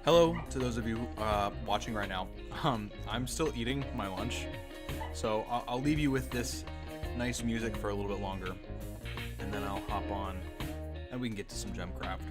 Hello to those of you watching right now. I'm still eating my lunch, so I'll leave you with this nice music for a little bit longer, and then I'll hop on and we can get to some GemCraft.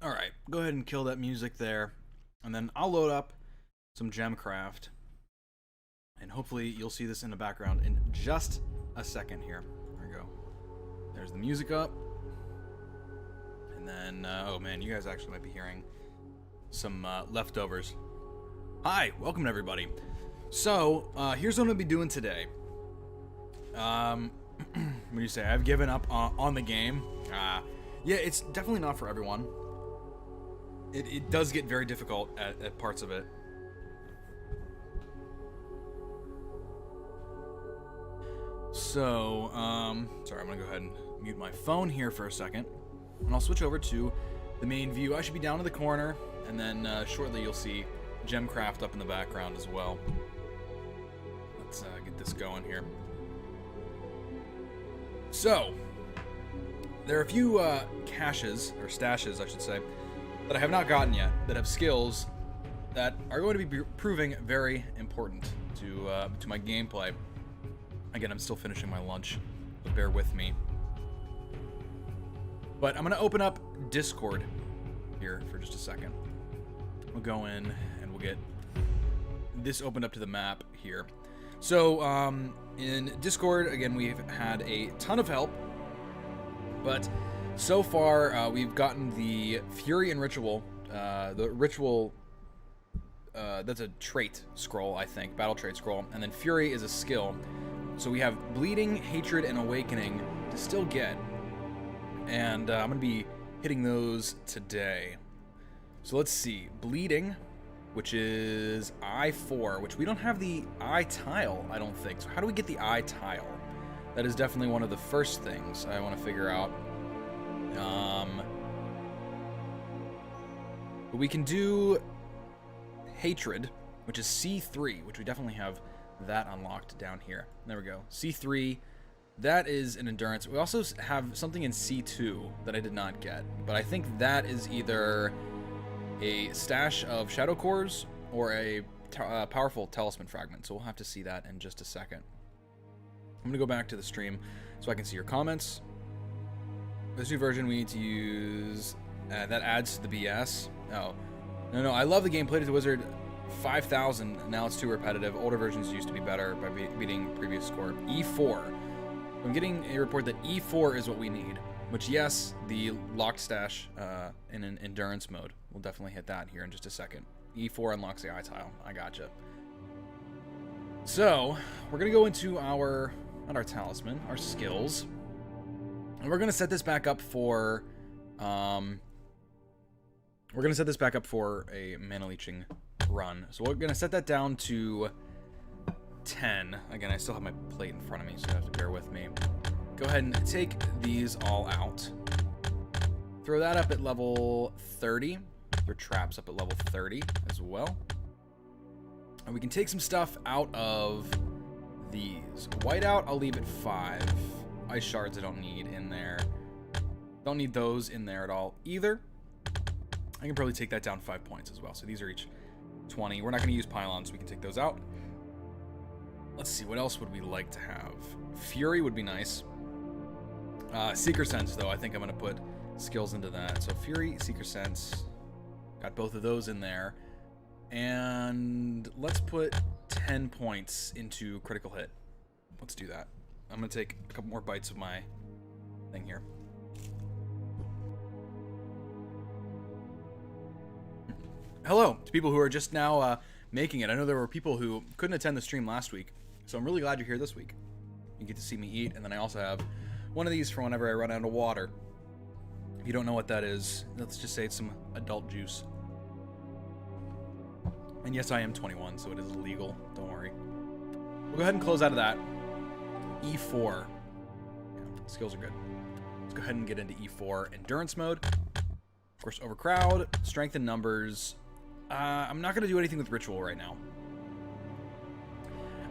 Alright, go ahead and kill that music there, and then I'll load up some GemCraft, and hopefully you'll see this in the background in just a second here. There we go. There's the music up, and then, oh man, you guys actually might be hearing some leftovers. Hi, welcome everybody. So, here's what I'm going to be doing today. What do you say? I've given up on the game. Yeah, it's definitely not for everyone. It does get very difficult at parts of it. So, sorry, I'm gonna go ahead and mute my phone here for a second, and I'll switch over to the main view. I should be down in the corner, and then shortly you'll see GemCraft up in the background as well. Let's get this going here. So, there are a few caches, or stashes, I should say, that I have not gotten yet, that have skills that are going to be proving very important to my gameplay. Again, I'm still finishing my lunch, but bear with me. But I'm going to open up Discord here for just a second. We'll go in and we'll get this opened up to the map here. So, in Discord, again, we've had a ton of help, but so far, we've gotten the Fury and Ritual. The Ritual, that's a trait scroll, I think, battle trait scroll, and then Fury is a skill. So we have Bleeding, Hatred, and Awakening to still get, and I'm going to be hitting those today. So let's see, Bleeding, which is I4, which we don't have the I tile, I don't think. So how do we get the I tile? That is definitely one of the first things I want to figure out. But we can do Hatred, which is C3, which we definitely have that unlocked down here. There we go. C3, that is an endurance. We also have something in C2 that I did not get, but I think that is either a stash of shadow cores or a powerful talisman fragment, so we'll have to see that in just a second. I'm gonna go back to the stream so I can see your comments. This new version we need to use that adds to the BS. Oh, no, I love the game. Played as a wizard 5,000. Now it's too repetitive. Older versions used to be better by beating previous score. E4. I'm getting a report that E4 is what we need. Which, yes, the locked stash in an endurance mode. We'll definitely hit that here in just a second. E4 unlocks the eye tile. I gotcha. So we're gonna go into our, not our talisman, our skills. And we're gonna set this back up for a mana leeching run. So we're gonna set that down to 10. Again, I still have my plate in front of me, so you have to bear with me. Go ahead and take these all out. Throw that up at level 30. Throw traps up at level 30 as well. And we can take some stuff out of these. Whiteout, I'll leave at 5. Ice shards I don't need in there. Don't need those in there at all either. I can probably take that down 5 points as well. So these are each 20. We're not going to use pylons, so we can take those out. Let's see, what else would we like to have? Fury would be nice. Seeker Sense, though, I think I'm going to put skills into that. So Fury, Seeker Sense. Got both of those in there. And let's put 10 points into critical hit. Let's do that. I'm going to take a couple more bites of my thing here. Hello to people who are just now making it. I know there were people who couldn't attend the stream last week, so I'm really glad you're here this week. You get to see me eat, and then I also have one of these for whenever I run out of water. If you don't know what that is, let's just say it's some adult juice. And yes, I am 21, so it is legal. Don't worry. We'll go ahead and close out of that. E4. Okay, skills are good. Let's go ahead and get into E4 endurance mode. Of course, overcrowd, strength in numbers. I'm not going to do anything with ritual right now.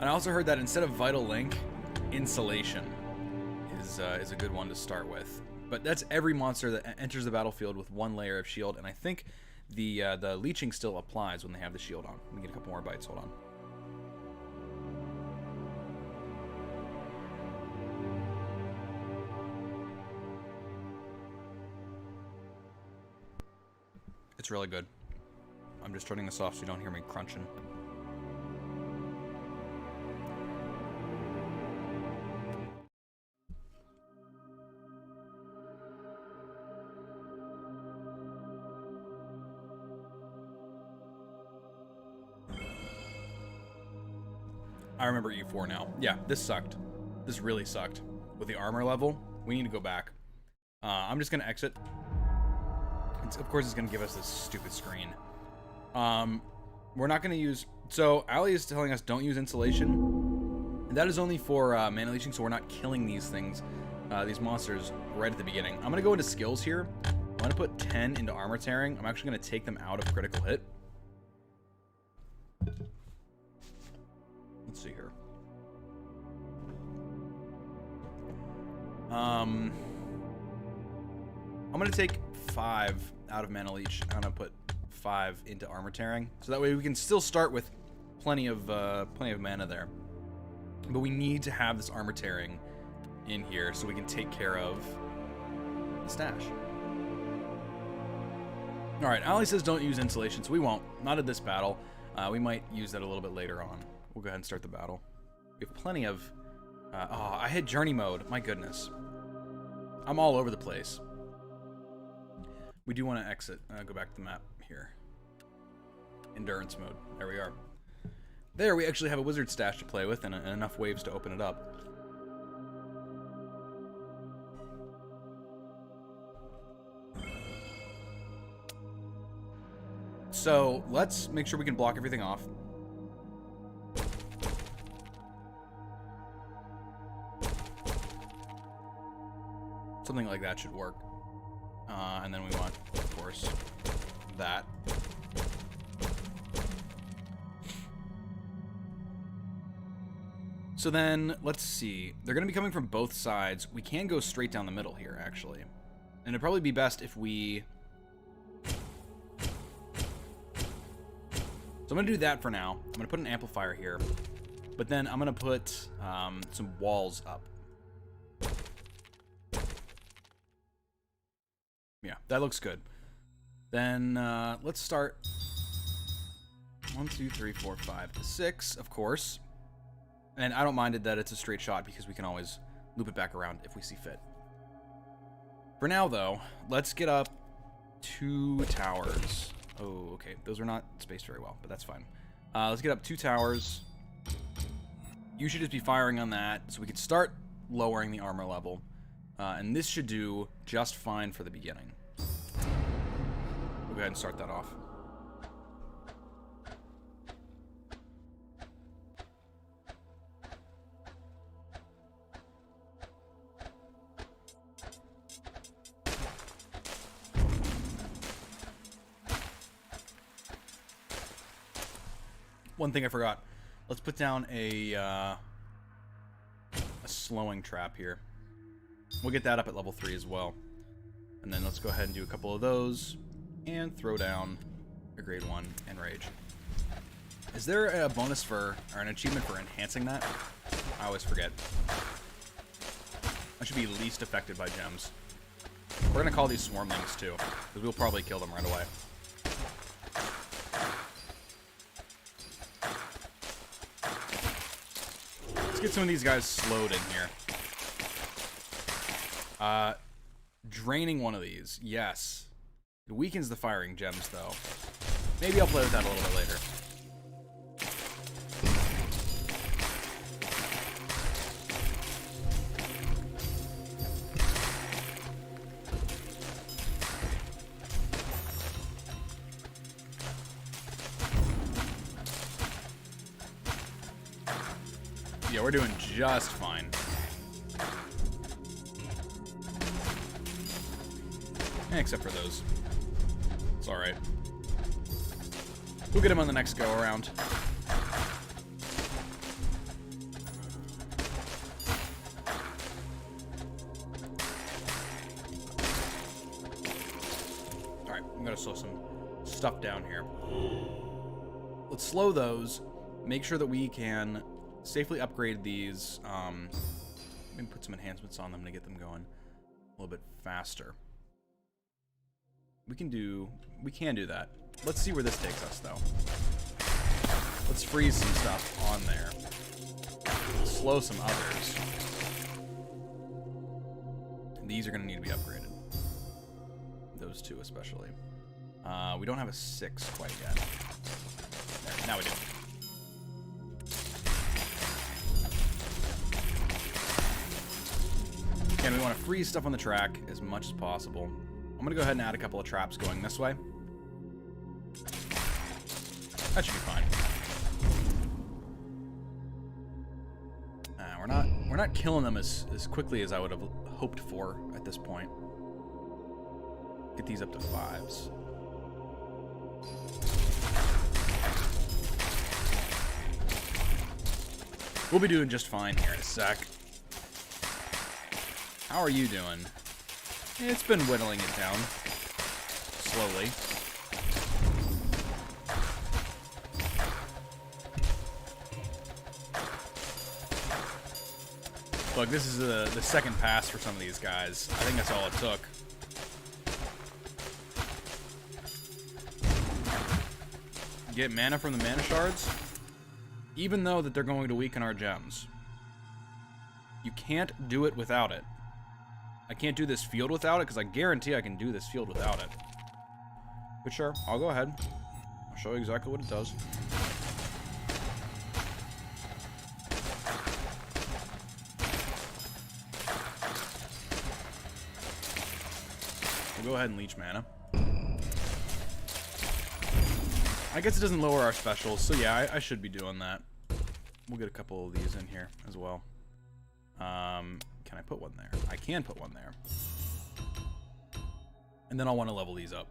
And I also heard that instead of vital link, insulation is a good one to start with. But that's every monster that enters the battlefield with 1 layer of shield, and I think the leeching still applies when they have the shield on. Let me get a couple more bites. Hold on. It's really good. I'm just turning this off so you don't hear me crunching. I remember E4 now. Yeah, this sucked. This really sucked. With the armor level, we need to go back. I'm just going to exit. Of course, it's going to give us this stupid screen. We're not going to use... So, Ali is telling us don't use insulation. And that is only for mana leeching, so we're not killing these things, these monsters, right at the beginning. I'm going to go into skills here. I'm going to put 10 into armor tearing. I'm actually going to take them out of critical hit. Let's see here. I'm going to take 5 out of mana leech. I'm going to put 5 into armor tearing, so that way we can still start with plenty of mana there. But we need to have this armor tearing in here so we can take care of the stash. All right, Ali says don't use insulation, so we won't. Not at this battle. We might use that a little bit later on. We'll go ahead and start the battle. We have plenty of... oh, I hit journey mode. My goodness. I'm all over the place. We do want to exit. Go back to the map here. Endurance mode. There we are. There, we actually have a wizard stash to play with and enough waves to open it up. So, let's make sure we can block everything off. Something like that should work. And then we want, of course, that. So then, let's see. They're going to be coming from both sides. We can go straight down the middle here, actually. And it'd probably be best if we... So I'm going to do that for now. I'm going to put an amplifier here. But then I'm going to put some walls up. Yeah, that looks good. Then let's start 1, 2, 3, 4, 5, 6, of course. And I don't mind it that it's a straight shot because we can always loop it back around if we see fit. For now, though, let's get up 2 towers. Oh, okay. Those are not spaced very well, but that's fine. Let's get up 2 towers. You should just be firing on that so we can start lowering the armor level. And this should do just fine for the beginning. We'll go ahead and start that off. One thing I forgot. Let's put down a slowing trap here. We'll get that up at level 3 as well. And then let's go ahead and do a couple of those and throw down a grade 1 Enrage. Is there a bonus for, or an achievement for enhancing that? I always forget. I should be least affected by gems. We're going to call these Swarmlings too, because we'll probably kill them right away. Let's get some of these guys slowed in here. Draining one of these, yes. It weakens the firing gems, though. Maybe I'll play with that a little bit later. Yeah, we're doing just fine. Except for those. It's alright. We'll get him on the next go around. Alright, I'm gonna slow some stuff down here. Let's slow those. Make sure that we can safely upgrade these. Maybe put some enhancements on them to get them going a little bit faster. We can do that. Let's see where this takes us, though. Let's freeze some stuff on there. Slow some others. These are going to need to be upgraded. Those two especially. We don't have a 6 quite yet. There, now we do. Again, we want to freeze stuff on the track as much as possible. I'm going to go ahead and add a couple of traps going this way. That should be fine. We're not killing them as quickly as I would have hoped for at this point. Get these up to 5s. We'll be doing just fine here in a sec. How are you doing? It's been whittling it down. Slowly. Look, this is the second pass for some of these guys. I think that's all it took. Get mana from the mana shards, even though that they're going to weaken our gems. You can't do it without it. I can't do this field without it, because I guarantee I can do this field without it. But sure, I'll go ahead. I'll show you exactly what it does. We'll go ahead and leech mana. I guess it doesn't lower our specials, so yeah, I should be doing that. We'll get a couple of these in here as well. Can I put one there? I can put one there. And then I'll want to level these up.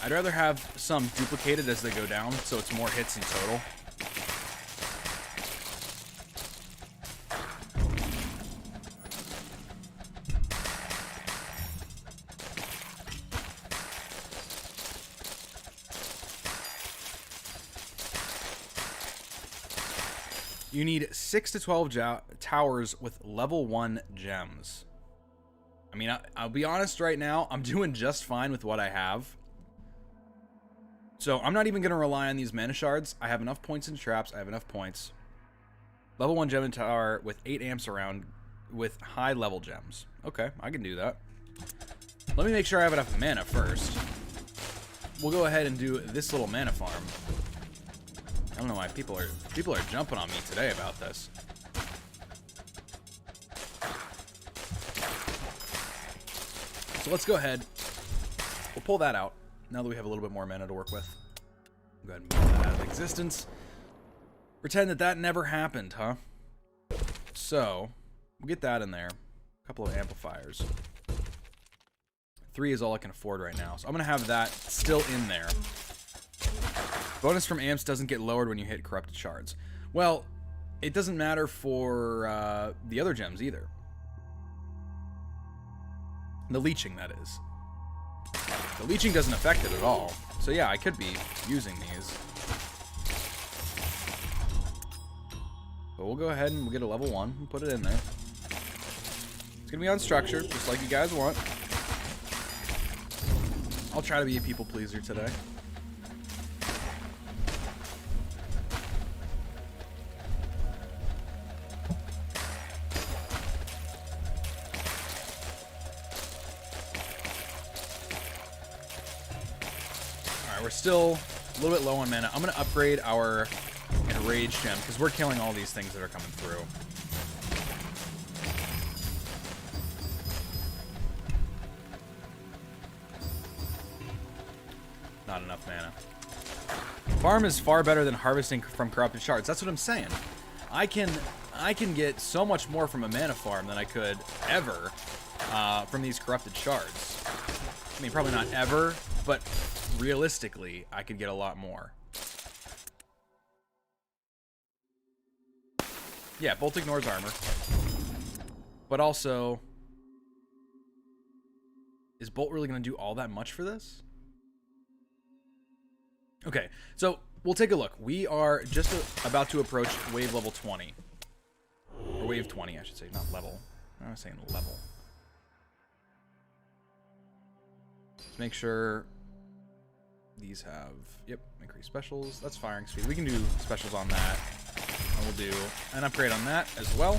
I'd rather have some duplicated as they go down, so it's more hits in total. You need 6 to 12 towers with level 1 gems. I mean, I'll be honest right now, I'm doing just fine with what I have. So I'm not even going to rely on these mana shards. I have enough points in traps. I have enough points. Level 1 gem tower with 8 amps around with high level gems. Okay, I can do that. Let me make sure I have enough mana first. We'll go ahead and do this little mana farm. I don't know why people are jumping on me today about this. So let's go ahead. We'll pull that out now that we have a little bit more mana to work with. Go ahead and move that out of existence. Pretend that that never happened, huh? So we'll get that in there. A couple of amplifiers. 3 is all I can afford right now, so I'm gonna have that still in there. Bonus from amps doesn't get lowered when you hit corrupted shards. Well, it doesn't matter for the other gems either. The leeching, that is. The leeching doesn't affect it at all. So yeah, I could be using these. But we'll go ahead and we'll get a level 1 and put it in there. It's going to be unstructured, just like you guys want. I'll try to be a people pleaser today. We're still a little bit low on mana. I'm going to upgrade our Enrage gem because we're killing all these things that are coming through. Not enough mana. Farm is far better than harvesting from corrupted shards. That's what I'm saying. I can get so much more from a mana farm than I could ever from these corrupted shards. I mean, probably not ever, but realistically, I could get a lot more. Yeah, Bolt ignores armor. But also, is Bolt really going to do all that much for this? Okay, so we'll take a look. We are just about to approach wave level 20. Or wave 20, I should say, not level. I was saying level. Let's make sure these have, yep, increased specials. That's firing speed. We can do specials on that. And we'll do an upgrade on that as well.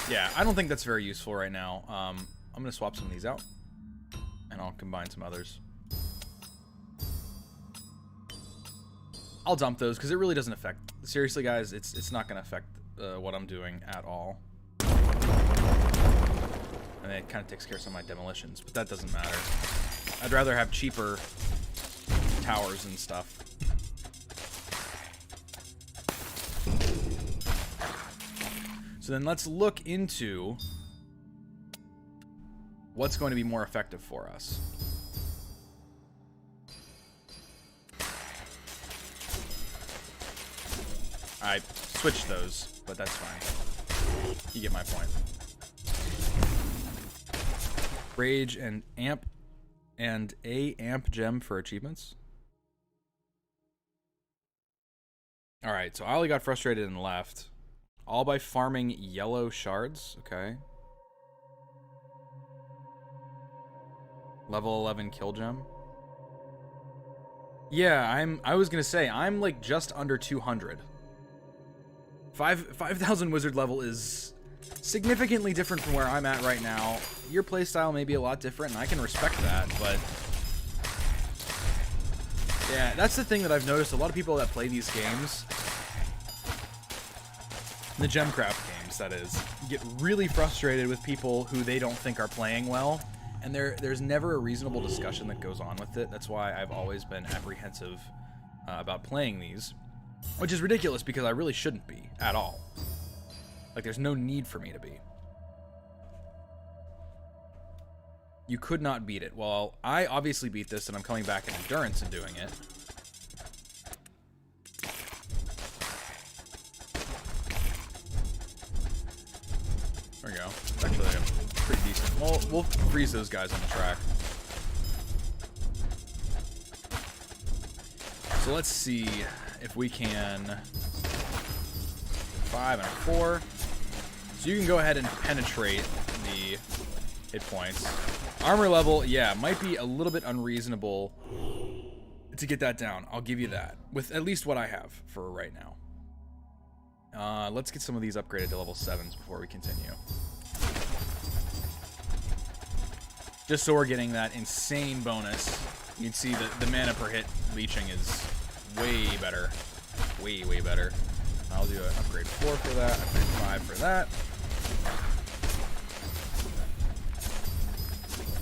Yeah, I don't think that's very useful right now. I'm going to swap some of these out. And I'll combine some others. I'll dump those because it really doesn't affect. Seriously, guys, it's not going to affect what I'm doing at all. And it kind of takes care of some of my demolitions, but that doesn't matter. I'd rather have cheaper towers and stuff. So then let's look into what's going to be more effective for us. I switched those, but that's fine. You get my point. Rage and amp and a amp gem for achievements. Alright, so Ollie got frustrated and left. All by farming yellow shards. Okay. Level 11 kill gem. Yeah, I was gonna say, I'm like just under 200. 5,000 wizard level is significantly different from where I'm at right now. Your playstyle may be a lot different, and I can respect that, but yeah, that's the thing that I've noticed. A lot of people that play these games, the GemCraft games, that is, get really frustrated with people who they don't think are playing well, and there's never a reasonable discussion that goes on with it. That's why I've always been apprehensive about playing these, which is ridiculous because I really shouldn't be at all. Like, there's no need for me to be. You could not beat it. Well, I obviously beat this, and I'm coming back in endurance and doing it. There we go. It's actually pretty decent. We'll freeze those guys on the track. So let's see if we can... 5 and a 4. So you can go ahead and penetrate the hit points. Armor level, yeah, might be a little bit unreasonable to get that down. I'll give you that. With at least what I have for right now. Let's get some of these upgraded to level 7s before we continue. Just so we're getting that insane bonus. You can see that the mana per hit leeching is way better. Way, way better. I'll do an upgrade 4 for that, upgrade 5 for that.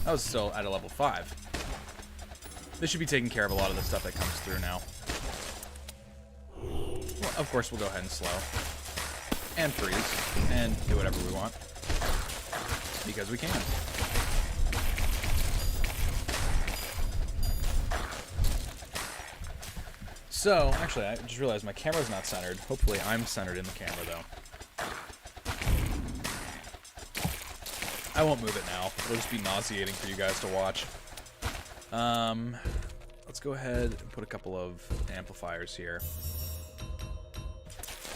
That was still at a level 5. This should be taking care of a lot of the stuff that comes through now. Well, of course, we'll go ahead and slow. And freeze. And do whatever we want. Because we can. So, actually, I just realized my camera's not centered. Hopefully, I'm centered in the camera, though. I won't move it now. It'll just be nauseating for you guys to watch. Let's go ahead and put a couple of amplifiers here.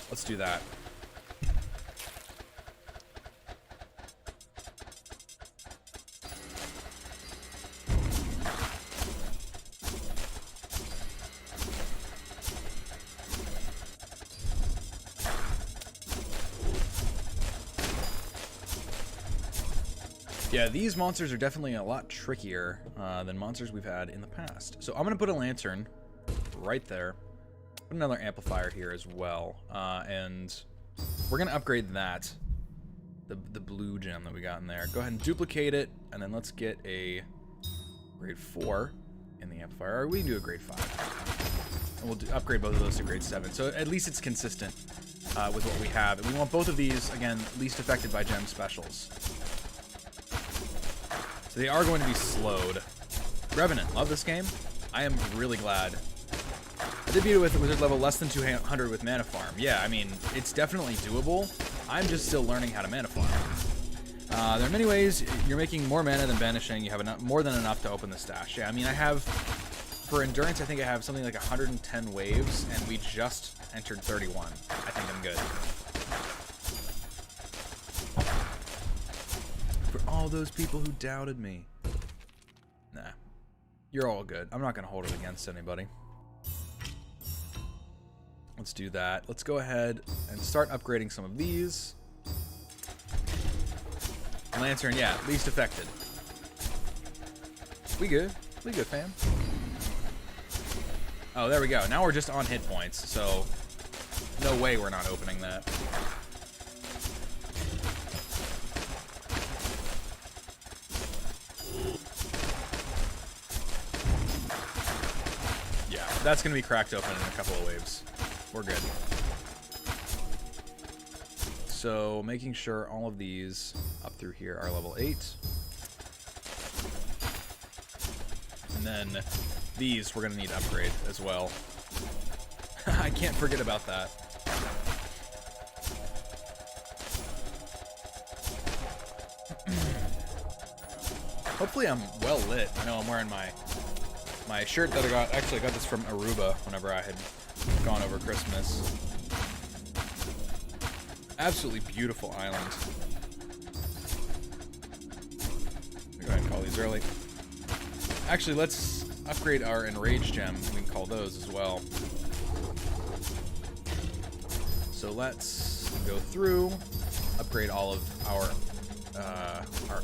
Let's do that. Yeah, these monsters are definitely a lot trickier than monsters we've had in the past. So I'm going to put a lantern right there. Put another amplifier here as well. And we're going to upgrade that. The blue gem that we got in there. Go ahead and duplicate it. And then let's get a grade 4 in the amplifier. Or we can do a grade 5. And we'll upgrade both of those to grade 7. So at least it's consistent with what we have. And we want both of these, again, least affected by gem specials. So they are going to be slowed. Revenant, love this game. I am really glad. I did beat it with a wizard level less than 200 with mana farm. Yeah, I mean, it's definitely doable. I'm just still learning how to mana farm. There are many ways. You're making more mana than banishing. You have enough, more than enough to open the stash. Yeah, I mean, I have, for endurance, I think I have something like 110 waves, and we just entered 31. I think I'm good. All those people who doubted me. Nah. You're all good. I'm not going to hold it against anybody. Let's do that. Let's go ahead and start upgrading some of these. Lantern, yeah, least affected. We good. We good, fam. Oh, there we go. Now we're just on hit points, so no way we're not opening that. That's going to be cracked open in a couple of waves. We're good. So making sure all of these up through here are level 8. And then these we're going to need to upgrade as well. I can't forget about that. Hopefully I'm well lit. I know I'm wearing my shirt that I got this from Aruba whenever I had gone over Christmas. Absolutely beautiful island. Let me go ahead and call these early. Actually, let's upgrade our Enrage gem. We can call those as well. So let's go through, upgrade all of our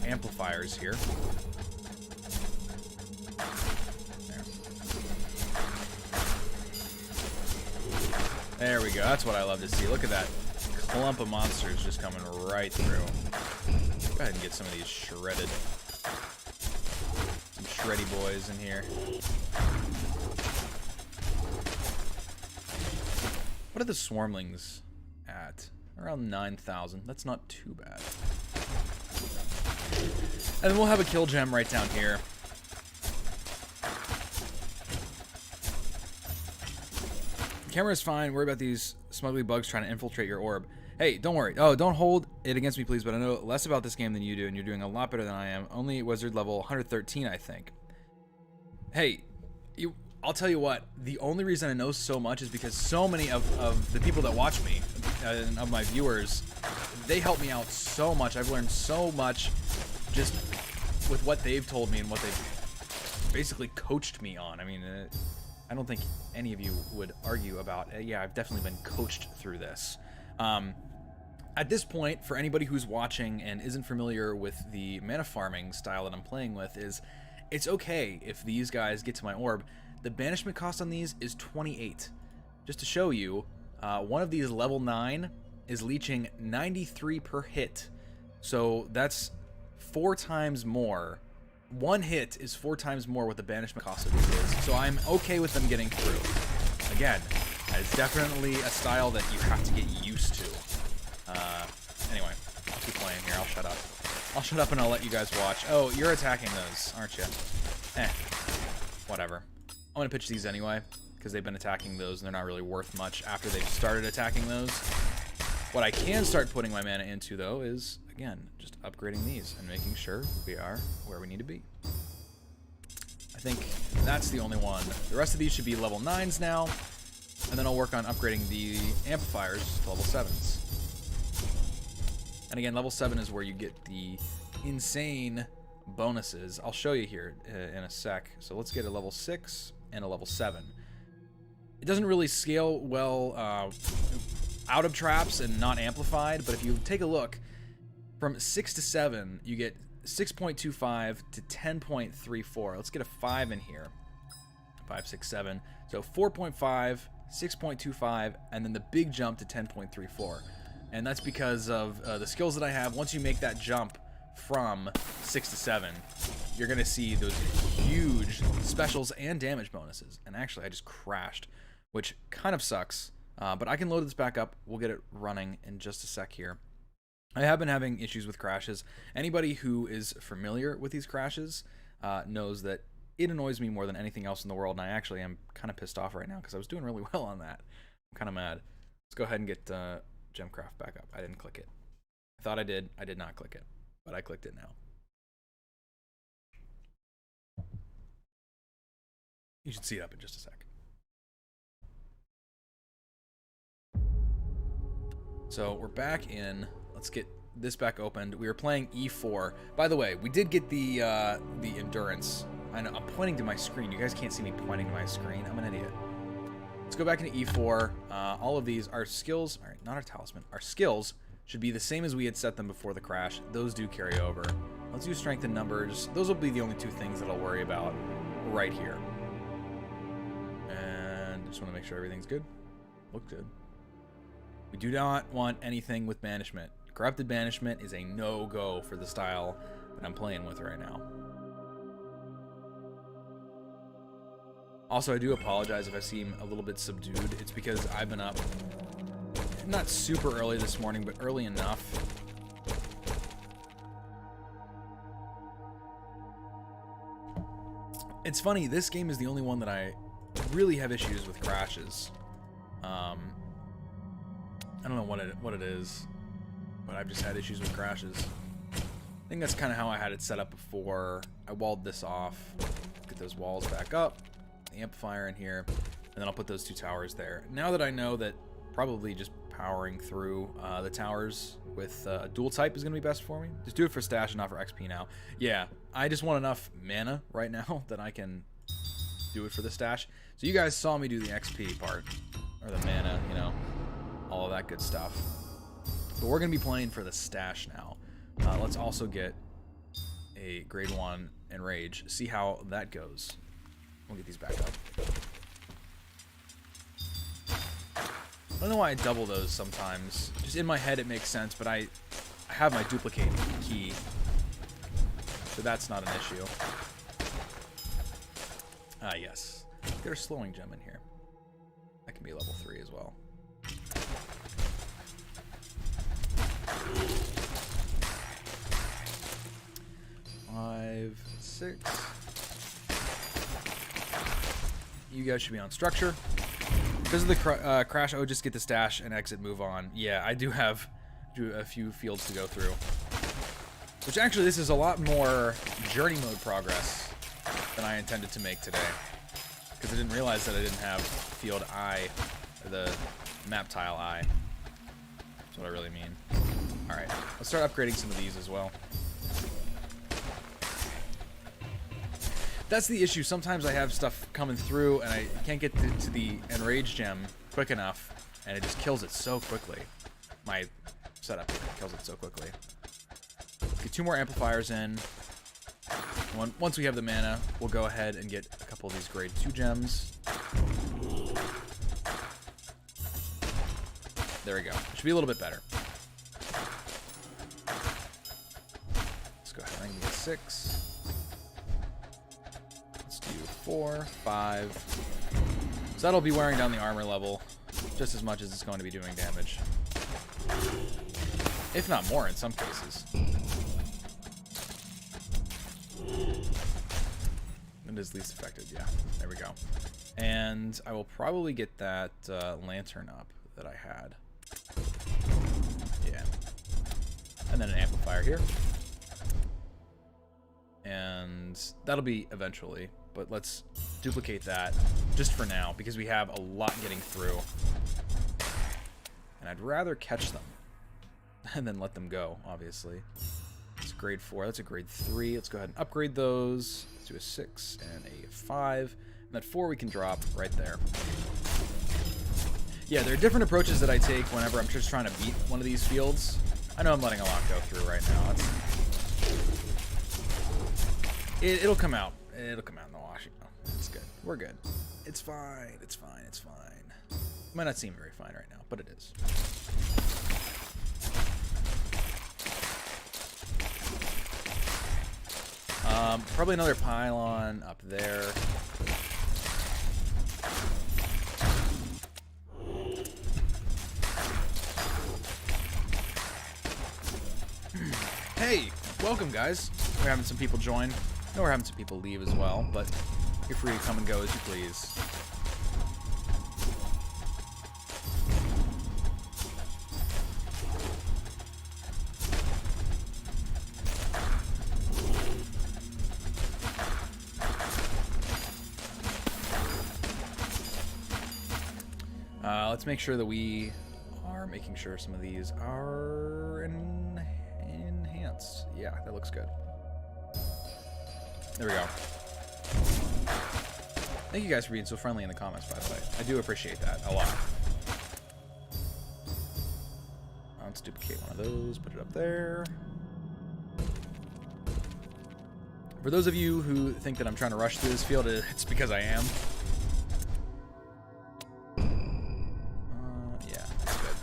amplifiers here. There we go. That's what I love to see. Look at that clump of monsters just coming right through. Go ahead and get some of these shredded. Some shreddy boys in here. What are the swarmlings at? Around 9,000. That's not too bad. And then we'll have a kill gem right down here. Camera's fine. Worry about these smugly bugs trying to infiltrate your orb. Hey, don't worry. Oh, don't hold it against me, please, but I know less about this game than you do, and you're doing a lot better than I am. Only wizard level 113, I think. Hey, I'll tell you what. The only reason I know so much is because so many of the people that watch me, and of my viewers, they help me out so much. I've learned so much just with what they've told me and what they've basically coached me on. I mean, I don't think any of you would argue about it. Yeah, I've definitely been coached through this. At this point, for anybody who's watching and isn't familiar with the mana farming style that I'm playing with, it's okay if these guys get to my orb. The banishment cost on these is 28. Just to show you, one of these level 9 is leeching 93 per hit. So that's 4 times more. One hit is 4 times more what the banishment cost of these is. So I'm okay with them getting through. Again, it's definitely a style that you have to get used to. Anyway, I'll keep playing here. I'll shut up. I'll shut up and I'll let you guys watch. Oh, you're attacking those, aren't you? Whatever. I'm gonna pitch these anyway. because they've been attacking those and they're not really worth much after they've started attacking those. What I can start putting my mana into, though, is, again, just upgrading these and making sure we are where we need to be. I think that's the only one. The rest of these should be level 9s now, and then I'll work on upgrading the amplifiers to level 7s. And again, level 7 is where you get the insane bonuses. I'll show you here in a sec. So let's get a level 6 and a level 7. It doesn't really scale well out of traps and not amplified, but if you take a look, from 6 to 7, you get 6.25 to 10.34. Let's get a 5 in here. 5, 6, 7. So 4.5, 6.25, and then the big jump to 10.34. And that's because of the skills that I have. Once you make that jump from 6 to 7, you're going to see those huge specials and damage bonuses. And actually, I just crashed, which kind of sucks. But I can load this back up. We'll get it running in just a sec here. I have been having issues with crashes. Anybody who is familiar with these crashes knows that it annoys me more than anything else in the world, and I actually am kind of pissed off right now because I was doing really well on that. I'm kind of mad. Let's go ahead and get GemCraft back up. I didn't click it. I thought I did. I did not click it, but I clicked it now. You should see it up in just a sec. So we're back in. Let's get this back opened. We were playing E4. By the way, we did get the endurance. I know I'm pointing to my screen. You guys can't see me pointing to my screen. I'm an idiot. Let's go back into E4. All of these, our skills, all right, not our talisman. Our skills should be the same as we had set them before the crash. Those do carry over. Let's do strength and numbers. Those will be the only two things that I'll worry about right here. And just want to make sure everything's good. Look good. We do not want anything with banishment. Corrupted banishment is a no-go for the style that I'm playing with right now. Also, I do apologize if I seem a little bit subdued. It's because I've been up not super early this morning, but early enough. It's funny, this game is the only one that I really have issues with crashes. I don't know what it is, but I've just had issues with crashes. I think that's kind of how I had it set up before. I walled this off, get those walls back up, the amplifier in here, and then I'll put those two towers there. Now that I know that probably just powering through the towers with dual type is going to be best for me, just do it for stash and not for XP now. Yeah, I just want enough mana right now that I can do it for the stash. So you guys saw me do the XP part, or the mana, you know, all of that good stuff. But we're going to be playing for the stash now. Let's also get a grade 1 Enrage, see how that goes. We'll get these back up. I don't know why I double those sometimes. Just in my head it makes sense, but I have my duplicate key, so that's not an issue. Ah, yes. Get a slowing gem in here. That can be level 3 as well. 5, 6. You guys should be on structure. Because of the crash, I would just get the stash and exit, move on. Yeah, I do have a few fields to go through. Which actually, this is a lot more journey mode progress than I intended to make today. Because I didn't realize that I didn't have field I, or the map tile I. That's what I really mean. Alright, let's start upgrading some of these as well. That's the issue. Sometimes I have stuff coming through and I can't get to the Enrage gem quick enough, and it just kills it so quickly. My setup here kills it so quickly. Get 2 more amplifiers in. Once we have the mana, we'll go ahead and get a couple of these grade 2 gems. There we go. It should be a little bit better. Let's go ahead and get 6. 4, 5. So that'll be wearing down the armor level just as much as it's going to be doing damage. If not more in some cases. It is least affected, yeah. There we go. And I will probably get that lantern up that I had. Yeah. And then an amplifier here. And that'll be eventually, but let's duplicate that just for now because we have a lot getting through. And I'd rather catch them and then let them go, obviously. It's grade 4. That's a grade 3. Let's go ahead and upgrade those. Let's do a 6 and a 5. And that 4 we can drop right there. Yeah, there are different approaches that I take whenever I'm just trying to beat one of these fields. I know I'm letting a lot go through right now. It'll come out. It'll come out in the wash. It's good. We're good. It's fine. It's fine. It's fine. It might not seem very fine right now, but it is. Probably another pylon up there. Hey, welcome guys. We're having some people join. I know we're having some people leave as well, but you're free to come and go as you please. Let's make sure that we are making sure some of these are enhanced. Yeah, that looks good. There we go. Thank you guys for being so friendly in the comments, by the way. I do appreciate that a lot. Let's duplicate one of those, put it up there. For those of you who think that I'm trying to rush through this field, it's because I am. Yeah, that's good.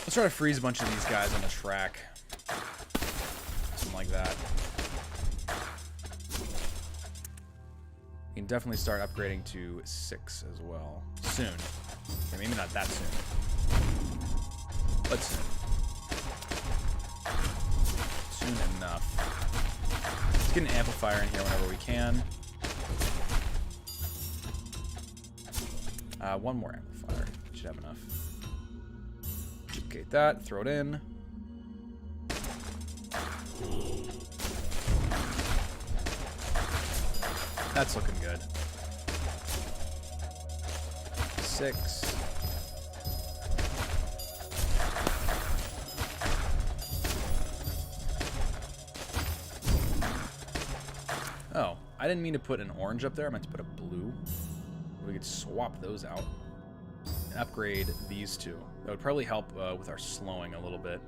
Let's try to freeze a bunch of these guys on the track. Something like that. You can definitely start upgrading to 6 as well. Soon. Okay, maybe not that soon. But soon. Soon enough. Let's get an amplifier in here whenever we can. One more amplifier. Should have enough. Duplicate that, throw it in. That's looking good. 6. Oh, I didn't mean to put an orange up there. I meant to put a blue. We could swap those out and upgrade these two. That would probably help with our slowing a little bit.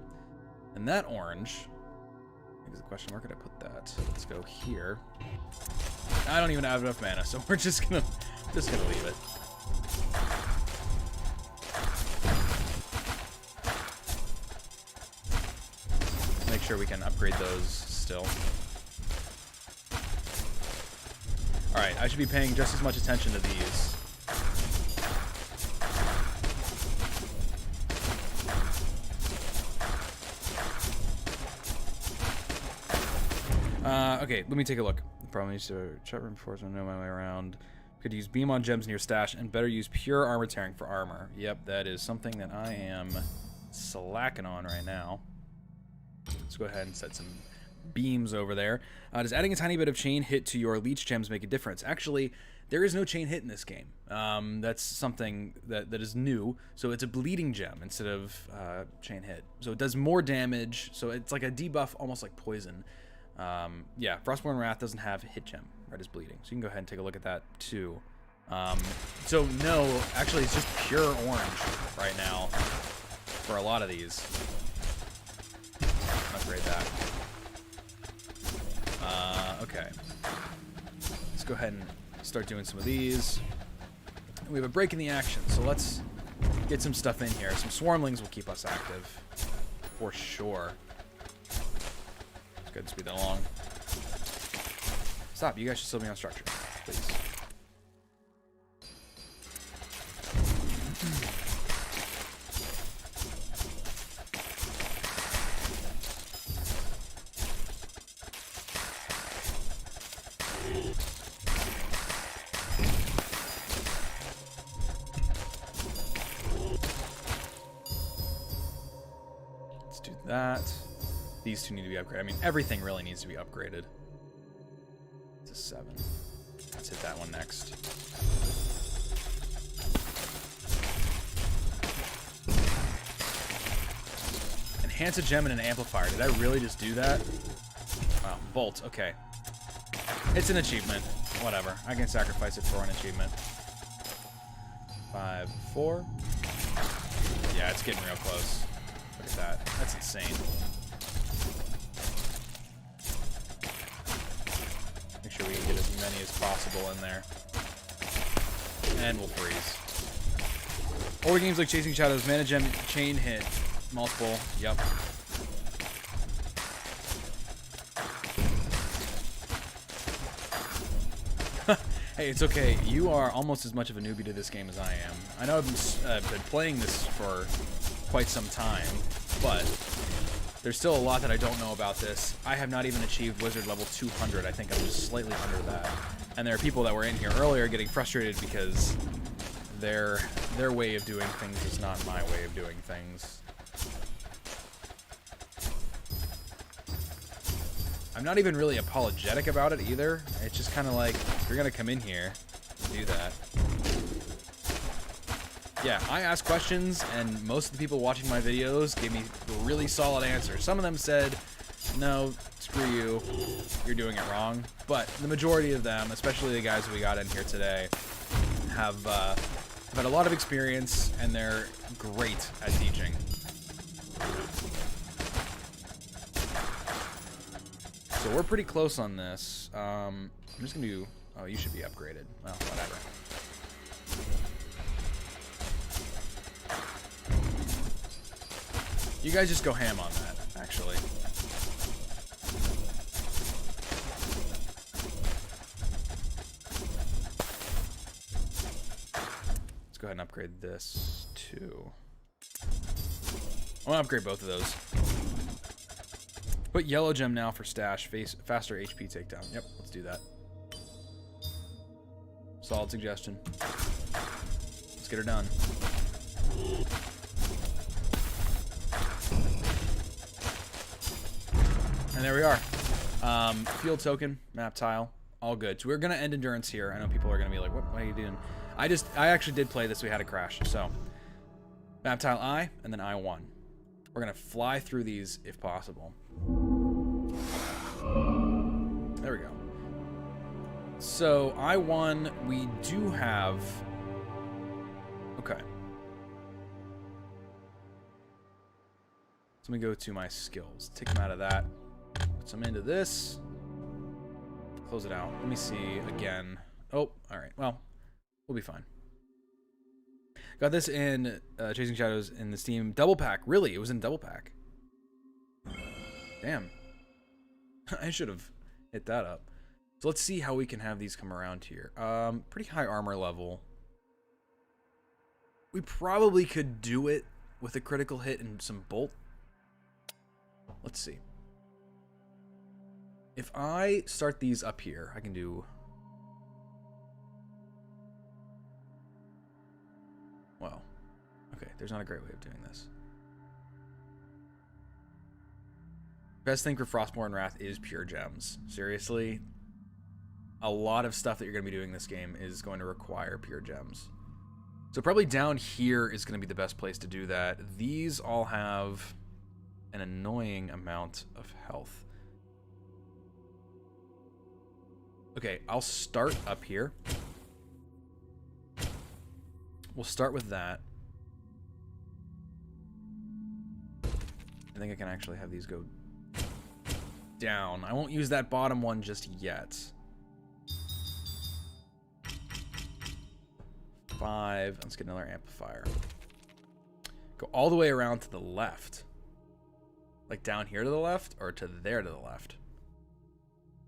And that orange, I think is the question, where could I put that? Let's go here. I don't even have enough mana, so we're just gonna leave it. Make sure we can upgrade those still. Alright, I should be paying just as much attention to these. Okay, let me take a look. Probably needs to chat room before, so I know my way around. Could use beam on gems in your stash and better use pure armor tearing for armor. Yep, that is something that I am slacking on right now. Let's go ahead and set some beams over there. Does adding a tiny bit of chain hit to your leech gems make a difference? Actually, there is no chain hit in this game. That's something that is new. So it's a bleeding gem instead of chain hit. So it does more damage. So it's like a debuff, almost like poison. Yeah, Frostborn Wrath doesn't have hit gem. Red is bleeding. So you can go ahead and take a look at that too. So no, actually it's just pure orange right now for a lot of these. Upgrade that. Okay. Let's go ahead and start doing some of these. We have a break in the action, so let's get some stuff in here. Some swarmlings will keep us active for sure. Good, speed that along. Stop, you guys should still be on structure, please. Let's do that. These two need to be upgraded. I mean, everything really needs to be upgraded. It's a 7. Let's hit that one next. Enhance a gem and an amplifier. Did I really just do that? Wow, bolt. Okay. It's an achievement. Whatever. I can sacrifice it for an achievement. 5, 4. Yeah, it's getting real close. Look at that. That's insane. Make sure we can get as many as possible in there. And we'll freeze. Older games like Chasing Shadows, Mana Gem, Chain Hit, multiple. Yep. Hey, it's okay. You are almost as much of a newbie to this game as I am. I know I've been playing this for quite some time, but there's still a lot that I don't know about this. I have not even achieved Wizard level 200. I think I'm just slightly under that. And there are people that were in here earlier getting frustrated because their way of doing things is not my way of doing things. I'm not even really apologetic about it either. It's just kind of like, if you're going to come in here and do that. Yeah, I asked questions, and most of the people watching my videos gave me really solid answers. Some of them said, no, screw you, you're doing it wrong. But the majority of them, especially the guys we got in here today, have had a lot of experience, and they're great at teaching. So we're pretty close on this. I'm just gonna do... Oh, you should be upgraded. Well, whatever. You guys just go ham on that, actually. Let's go ahead and upgrade this too. I want to upgrade both of those. Put yellow gem now for stash, faster HP takedown. Yep, let's do that. Solid suggestion. Let's get her done. And there we are. Field token, map tile, all good. So we're gonna end endurance here. I know people are gonna be like, what are you doing? I actually did play this. We had a crash. So map tile I, and then I1. We're gonna fly through these if possible. There we go. So I1, we do have... Okay. So let me go to my skills. Take them out of that. Put some into this. Close it out. Let me see again. Oh, alright. Well, we'll be fine. Got this in Chasing Shadows in the Steam double pack. Really? It was in double pack. Damn. I should have hit that up. So let's see how we can have these come around here. Pretty high armor level. We probably could do it with a critical hit and some bolt. Let's see. If I start these up here, I can do... Well, okay, there's not a great way of doing this. Best thing for Frostmourne Wrath is pure gems. Seriously, a lot of stuff that you're going to be doing in this game is going to require pure gems. So probably down here is going to be the best place to do that. These all have an annoying amount of health. Okay, I'll start up here. We'll start with that. I think I can actually have these go down. I won't use that bottom one just yet. 5. Let's get another amplifier. Go all the way around to the left. Like down here to the left or to there to the left.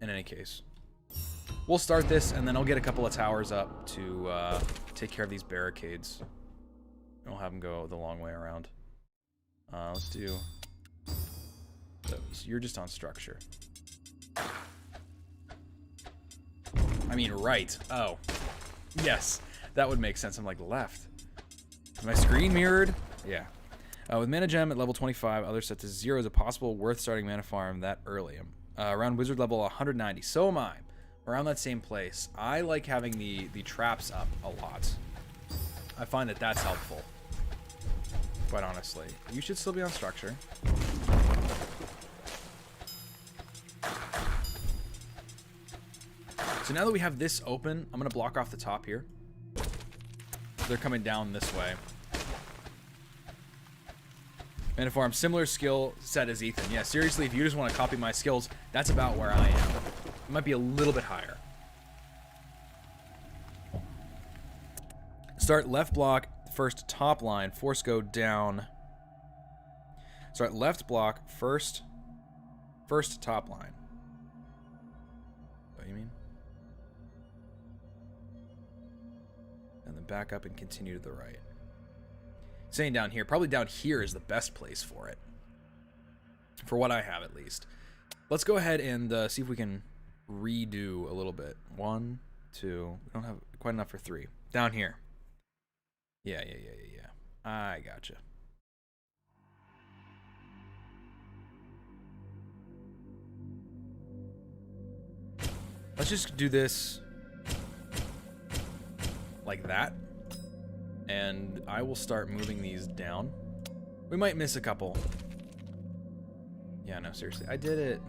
In any case. We'll start this and then I'll get a couple of towers up to take care of these barricades. And we'll have them go the long way around. Let's do those. You're just on structure. I mean right. Oh. Yes. That would make sense. I'm like left. Is my screen mirrored? Yeah. With mana gem at level 25, other set to 0 is a possible worth starting mana farm that early. Around wizard level 190. So am I. Around that same place. I like having the traps up a lot. I find that that's helpful. Quite honestly. You should still be on structure. So now that we have this open, I'm going to block off the top here. They're coming down this way. Mana farm, similar skill set as Ethan. Yeah, seriously, if you just want to copy my skills, that's about where I am. It might be a little bit higher. Start left block, first top line, force go down. Start left block, first top line. What do you mean? And then back up and continue to the right. Saying down here, probably down here is the best place for it. For what I have, at least. Let's go ahead and see if we can redo a little bit. 1, 2. We don't have quite enough for 3. Down here. Yeah. I gotcha. Let's just do this like that. And I will start moving these down. We might miss a couple. Yeah, no, seriously. I did it.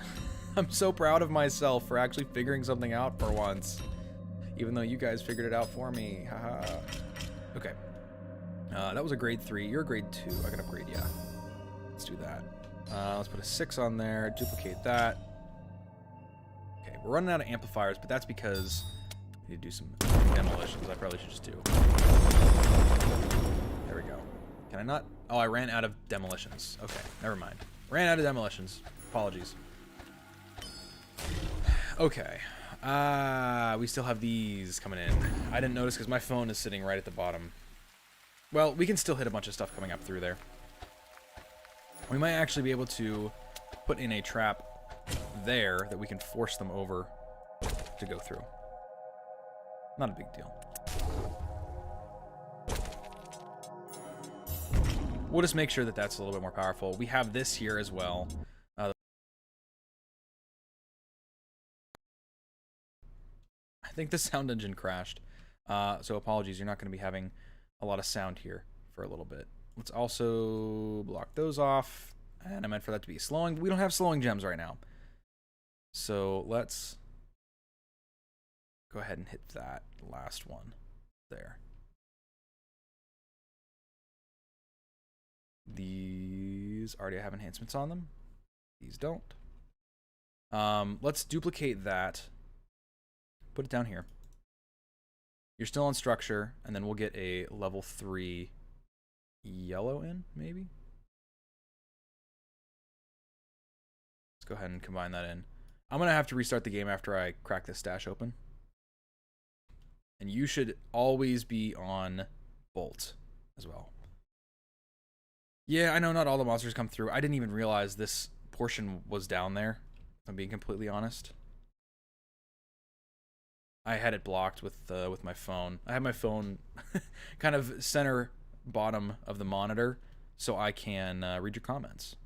I'm so proud of myself for actually figuring something out for once. Even though you guys figured it out for me. Haha. Okay. That was a grade 3. You're a grade 2. I can upgrade, yeah. Let's do that. Let's put a 6 on there. Duplicate that. Okay, we're running out of amplifiers, but that's because we need to do some demolitions. I probably should just do. There we go. Can I not? Oh, I ran out of demolitions. Okay, never mind. Ran out of demolitions. Apologies. Okay. We still have these coming in. I didn't notice because my phone is sitting right at the bottom. Well, we can still hit a bunch of stuff coming up through there. We might actually be able to put in a trap there that we can force them over to go through. Not a big deal. We'll just make sure that that's a little bit more powerful. We have this here as well. I think the sound engine crashed. So apologies, you're not going to be having a lot of sound here for a little bit. Let's also block those off. And I meant for that to be slowing. But we don't have slowing gems right now. So let's go ahead and hit that last one there. These already have enhancements on them. These don't. Let's duplicate that. Put it down here. You're still on structure, and then we'll get a level 3 yellow in, maybe? Let's go ahead and combine that in. I'm going to have to restart the game after I crack this stash open. And you should always be on Bolt as well. Yeah, I know not all the monsters come through. I didn't even realize this portion was down there, if I'm being completely honest. I had it blocked with my phone. I have my phone kind of center bottom of the monitor so I can read your comments.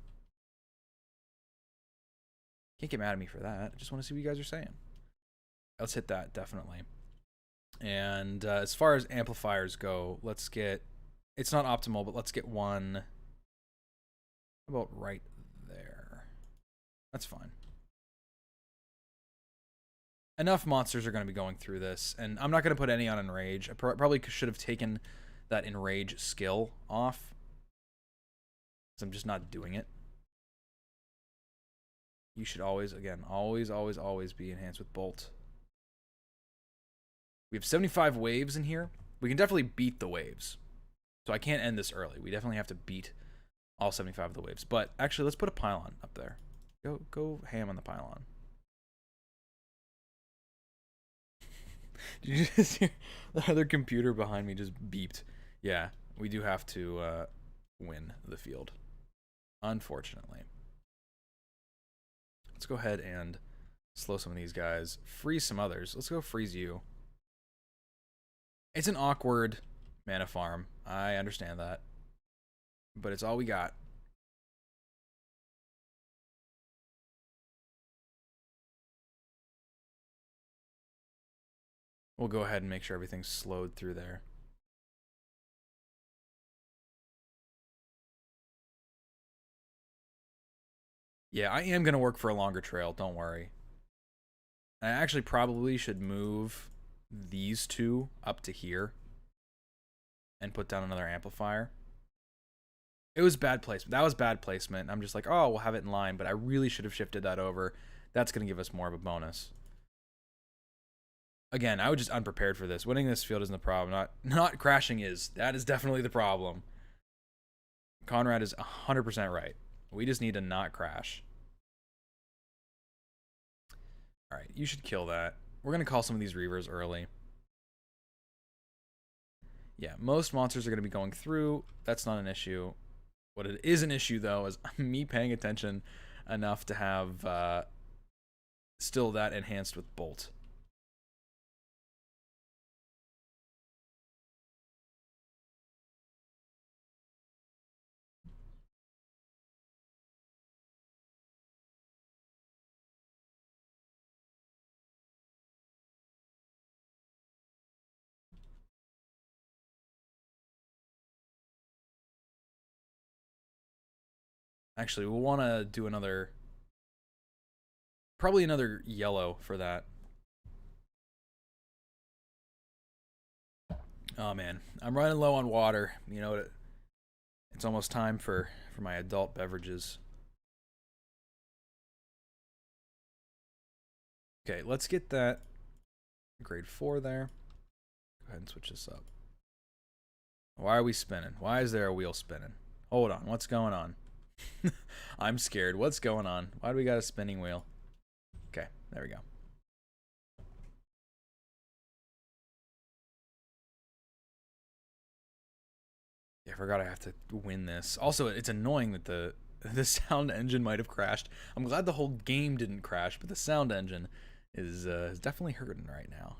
Can't get mad at me for that. I just want to see what you guys are saying. Let's hit that, definitely. And as far as amplifiers go, let's get... It's not optimal, but let's get one... How about right there? That's fine. Enough monsters are going to be going through this, and I'm not going to put any on Enrage. I probably should have taken that Enrage skill off, because I'm just not doing it. You should always, again, always be enhanced with Bolt. We have 75 waves in here. We can definitely beat the waves. So I can't end this early. We definitely have to beat all 75 of the waves. But actually, let's put a pylon up there. Go ham on the pylon. Did you just hear the other computer behind me just beeped? Yeah, we do have to win the field, unfortunately. Let's go ahead and slow some of these guys. Freeze some others. Let's go freeze you. It's an awkward mana farm. I understand that. but it's all we got. We'll go ahead and make sure everything's slowed through there. Yeah, I am going to work for a longer trail, don't worry. I actually probably should move these two up to here and put down another amplifier. It was bad placement. That was bad placement. I'm just like, oh, we'll have it in line, but I really should have shifted that over. That's going to give us more of a bonus. Again, I was just unprepared for this. Winning this field isn't the problem. Not crashing is. That is definitely the problem. Conrad is 100% right. We just need to not crash. All right, you should kill that. We're going to call some of these Reavers early. Yeah, most monsters are going to be going through. That's not an issue. What it is an issue, though, is me paying attention enough to have still that enhanced with Bolt. Actually, we'll want to do another... Probably another yellow for that. Oh, man. I'm running low on water. You know, it's almost time for my adult beverages. Okay, let's get that grade 4 there. Go ahead and switch this up. Why are we spinning? Why is there a wheel spinning? Hold on. What's going on? I'm scared. What's going on? Why do we got a spinning wheel? Okay, there we go. Yeah, I forgot I have to win this. Also, it's annoying that the sound engine might have crashed. I'm glad the whole game didn't crash, but the sound engine is definitely hurting right now.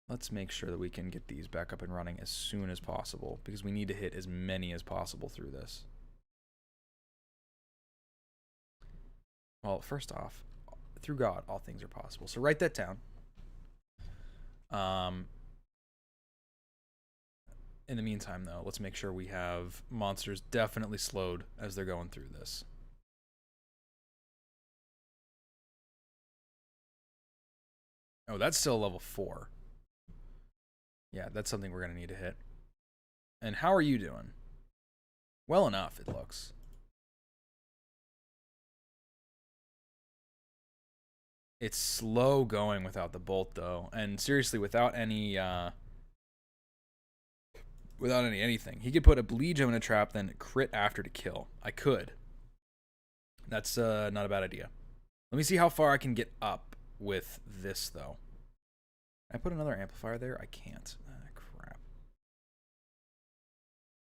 Let's make sure that we can get these back up and running as soon as possible, because we need to hit as many as possible through this. Well, first off, through God, all things are possible. So write that down. In the meantime, though, let's make sure we have monsters definitely slowed as they're going through this. Oh, that's still level 4. Yeah, that's something we're going to need to hit. And how are you doing? Well enough, it looks. It's slow going without the bolt, though. And seriously, without any anything. He could put a bleed gem in a trap, then crit after to kill. I could. That's not a bad idea. Let me see how far I can get up with this, though. Can I put another amplifier there? I can't. Crap.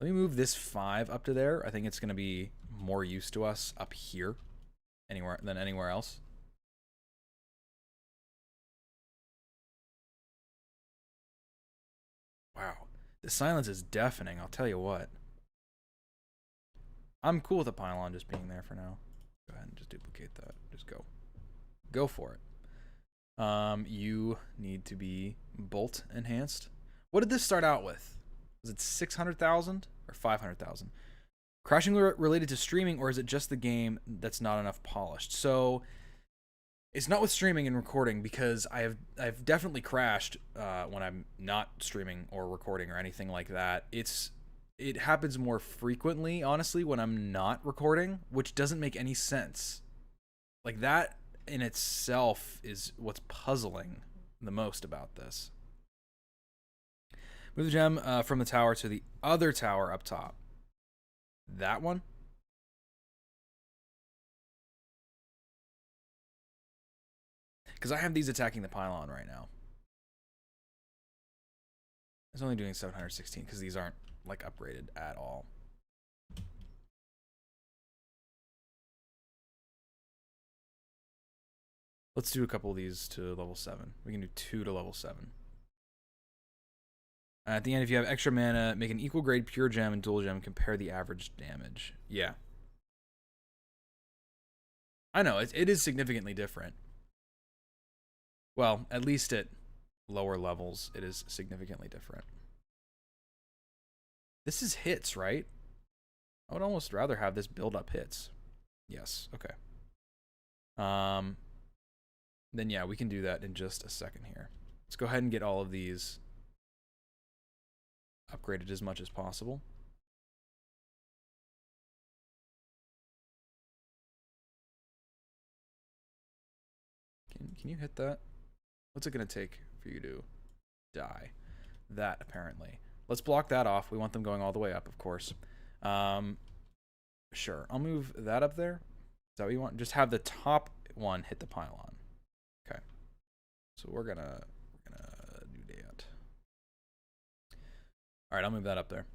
Let me move this 5 up to there. I think it's going to be more use to us up here than anywhere else. Wow. The silence is deafening, I'll tell you what. I'm cool with the pylon just being there for now. Go ahead and just duplicate that. Just go. Go for it. You need to be bolt enhanced. What did this start out with? Was it 600,000 or 500,000? Crashing related to streaming, or is it just the game that's not enough polished? So it's not with streaming and recording, because I've definitely crashed when I'm not streaming or recording or anything like that. It happens more frequently, honestly, when I'm not recording, which doesn't make any sense. Like, that in itself is what's puzzling the most about this. Move the gem from the tower to the other tower up top. That one? Because I have these attacking the pylon right now. It's only doing 716 because these aren't like upgraded at all. Let's do a couple of these to level 7. We can do 2 to level 7. At the end, if you have extra mana, make an equal grade pure gem and dual gem. Compare the average damage. Yeah. I know, it is significantly different. Well, at least at lower levels, it is significantly different. This is hits, right? I would almost rather have this build up hits. Yes, okay. Then yeah, we can do that in just a second here. Let's go ahead and get all of these upgraded as much as possible. Can you hit that? What's it gonna take for you to die? That, apparently. Let's block that off. We want them going all the way up, of course. Sure, I'll move that up there. Is that what you want? Just have the top one hit the pylon. Okay. So we're gonna do that. All right, I'll move that up there.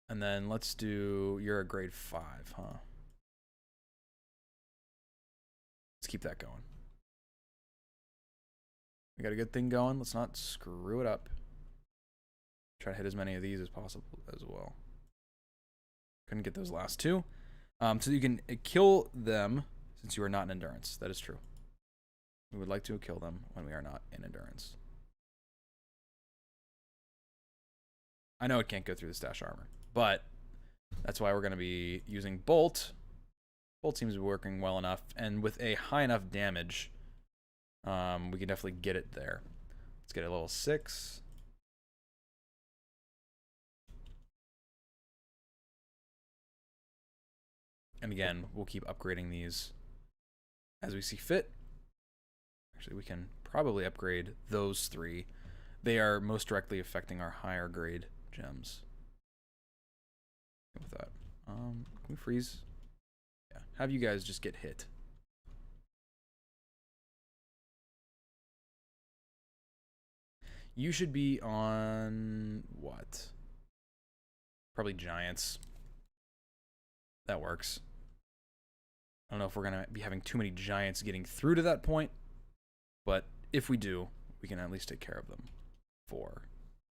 And then let's do, you're a grade 5, huh? Let's keep that going. We got a good thing going. Let's not screw it up. Try to hit as many of these as possible as well. Couldn't get those last two. So you can kill them since you are not in endurance. That is true. We would like to kill them when we are not in endurance. I know it can't go through the stash armor, but that's why we're going to be using Bolt. Bolt seems to be working well enough, and with a high enough damage, we can definitely get it there. Let's get a level 6. And again, we'll keep upgrading these as we see fit. Actually, we can probably upgrade those 3. They are most directly affecting our higher grade gems. With that, can we freeze? Yeah, have you guys just get hit. You should be on what? Probably giants. That works. I don't know if we're going to be having too many giants getting through to that point, but if we do, we can at least take care of them. 4.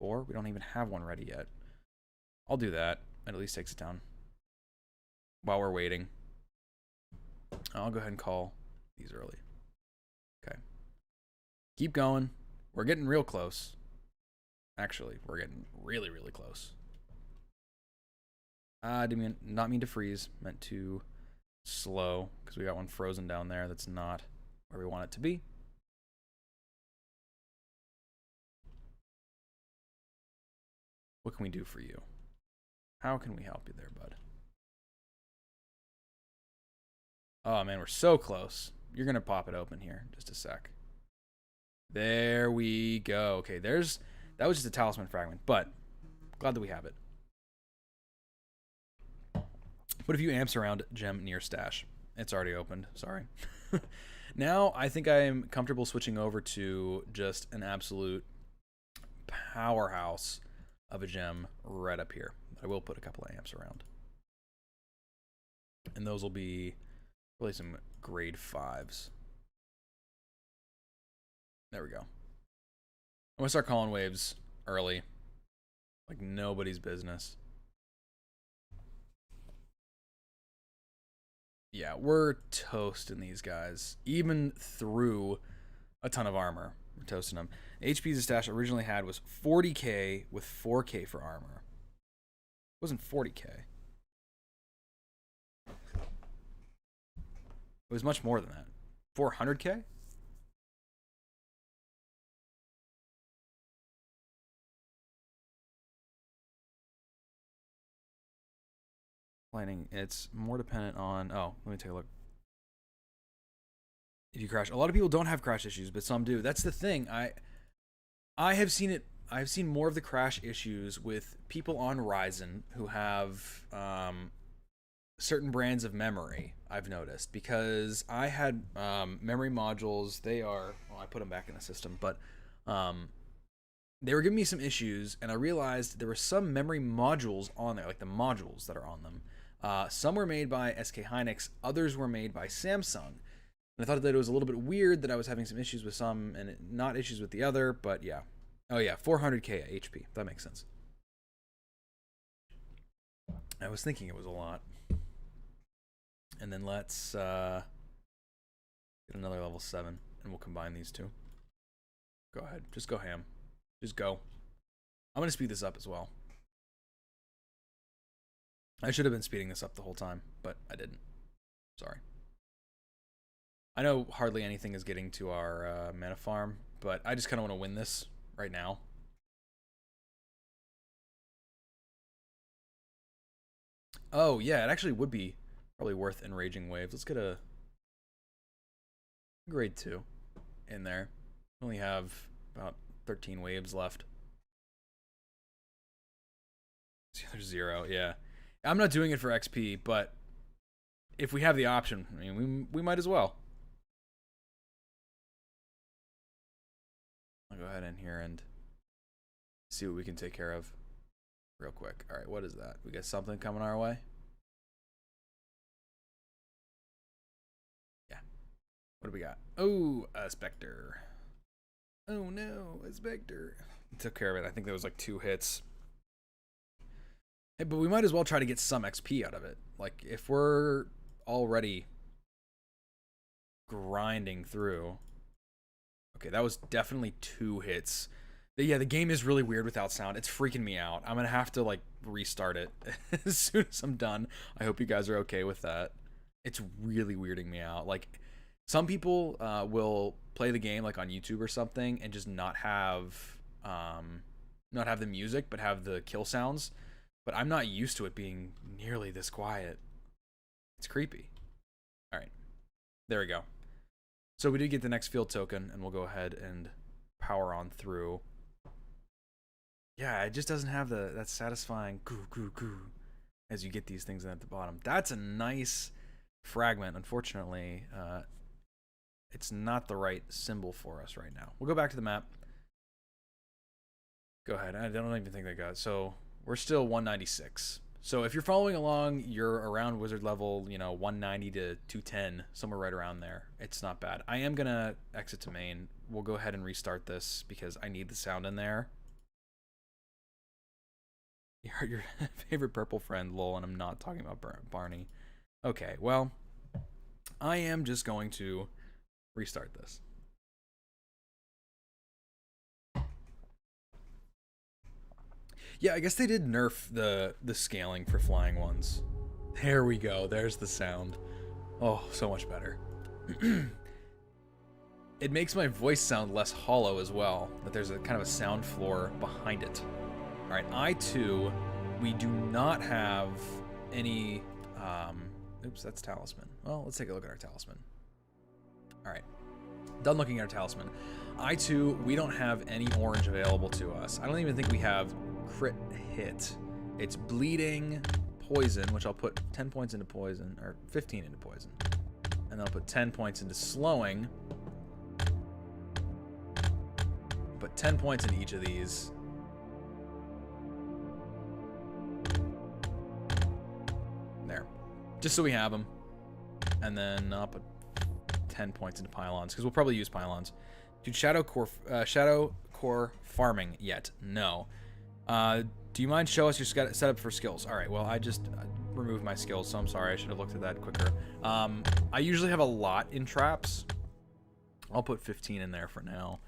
We don't even have one ready yet. I'll do that. It at least takes it down. While we're waiting, I'll go ahead and call these early. Okay. Keep going. We're getting real close. Actually, we're getting really, really close. I didn't not mean to freeze. Meant to slow, because we got one frozen down there that's not where we want it to be. What can we do for you? How can we help you there, bud? Oh, man, we're so close. You're going to pop it open here. Just a sec. There we go. Okay, that was just a talisman fragment, but glad that we have it. Put a few amps around gem near stash. It's already opened. Sorry. Now I think I am comfortable switching over to just an absolute powerhouse of a gem right up here. I will put a couple of amps around. And those will be really some grade 5s. There we go. I'm going to start calling waves early. Like nobody's business. Yeah, we're toasting these guys. Even through a ton of armor, we're toasting them. HP the stash originally had was 40k with 4k for armor. It wasn't 40k. It was much more than that. 400k? Lightning, it's more dependent on... Oh, let me take a look. If you crash... A lot of people don't have crash issues, but some do. That's the thing. I have seen it... I've seen more of the crash issues with people on Ryzen who have certain brands of memory, I've noticed. Because I had memory modules. They are... Well, I put them back in the system, but... they were giving me some issues, and I realized there were some memory modules on there, like the modules that are on them. Some were made by SK Hynix, others were made by Samsung. And I thought that it was a little bit weird that I was having some issues with some and not issues with the other, but yeah. Oh yeah, 400k HP. That makes sense. I was thinking it was a lot. And then let's get another level 7, and we'll combine these two. Go ahead. Just go ham. Just go. I'm going to speed this up as well. I should have been speeding this up the whole time, but I didn't. Sorry. I know hardly anything is getting to our mana farm, but I just kind of want to win this right now. Oh, yeah, it actually would be probably worth Enraging Waves. Let's get a grade 2 in there. We only have about 13 waves left. There's 0, yeah. I'm not doing it for XP, but if we have the option, I mean, we might as well. I'll go ahead in here and see what we can take care of real quick. All right, what is that? We got something coming our way? Yeah. What do we got? Oh, a Spectre. Oh no, a Spectre. Took care of it. I think there was like 2 hits. Hey, but we might as well try to get some XP out of it. Like, if we're already grinding through. Okay, that was definitely 2 hits. Yeah, the game is really weird without sound. It's freaking me out. I'm gonna have to like restart it as soon as I'm done. I hope you guys are okay with that. It's really weirding me out. Like, some people will play the game like on YouTube or something and just not have the music, but have the kill sounds. But I'm not used to it being nearly this quiet. It's creepy. All right, there we go. So we did get the next field token, and we'll go ahead and power on through. Yeah, it just doesn't have that satisfying goo goo goo as you get these things in at the bottom. That's a nice fragment. Unfortunately, it's not the right symbol for us right now. We'll go back to the map. Go ahead. I don't even think they got it. So we're still 196. So if you're following along, you're around wizard level, 190 to 210, somewhere right around there. It's not bad. I am gonna exit to main. We'll go ahead and restart this because I need the sound in there. Your favorite purple friend, lol, and I'm not talking about Barney. Okay, well, I am just going to restart this. Yeah, I guess they did nerf the scaling for flying ones. There we go. There's the sound. Oh, so much better. It makes my voice sound less hollow as well, that there's a kind of a sound floor behind it. All right, I2, we do not have any, oops, that's talisman. Well, let's take a look at our talisman. All right, done looking at our talisman. I2, we don't have any orange available to us. I don't even think we have crit hit. It's bleeding, poison, which I'll put 10 points into poison, or 15 into poison. And then I'll put 10 points into slowing. Put 10 points in each of these. There. Just so we have them. And then I'll put 10 points into pylons, because we'll probably use pylons. Dude, Shadow Core farming yet? No. Do you mind show us your setup for skills? All right, well, I just removed my skills, so I'm sorry. I should have looked at that quicker. I usually have a lot in traps. I'll put 15 in there for now,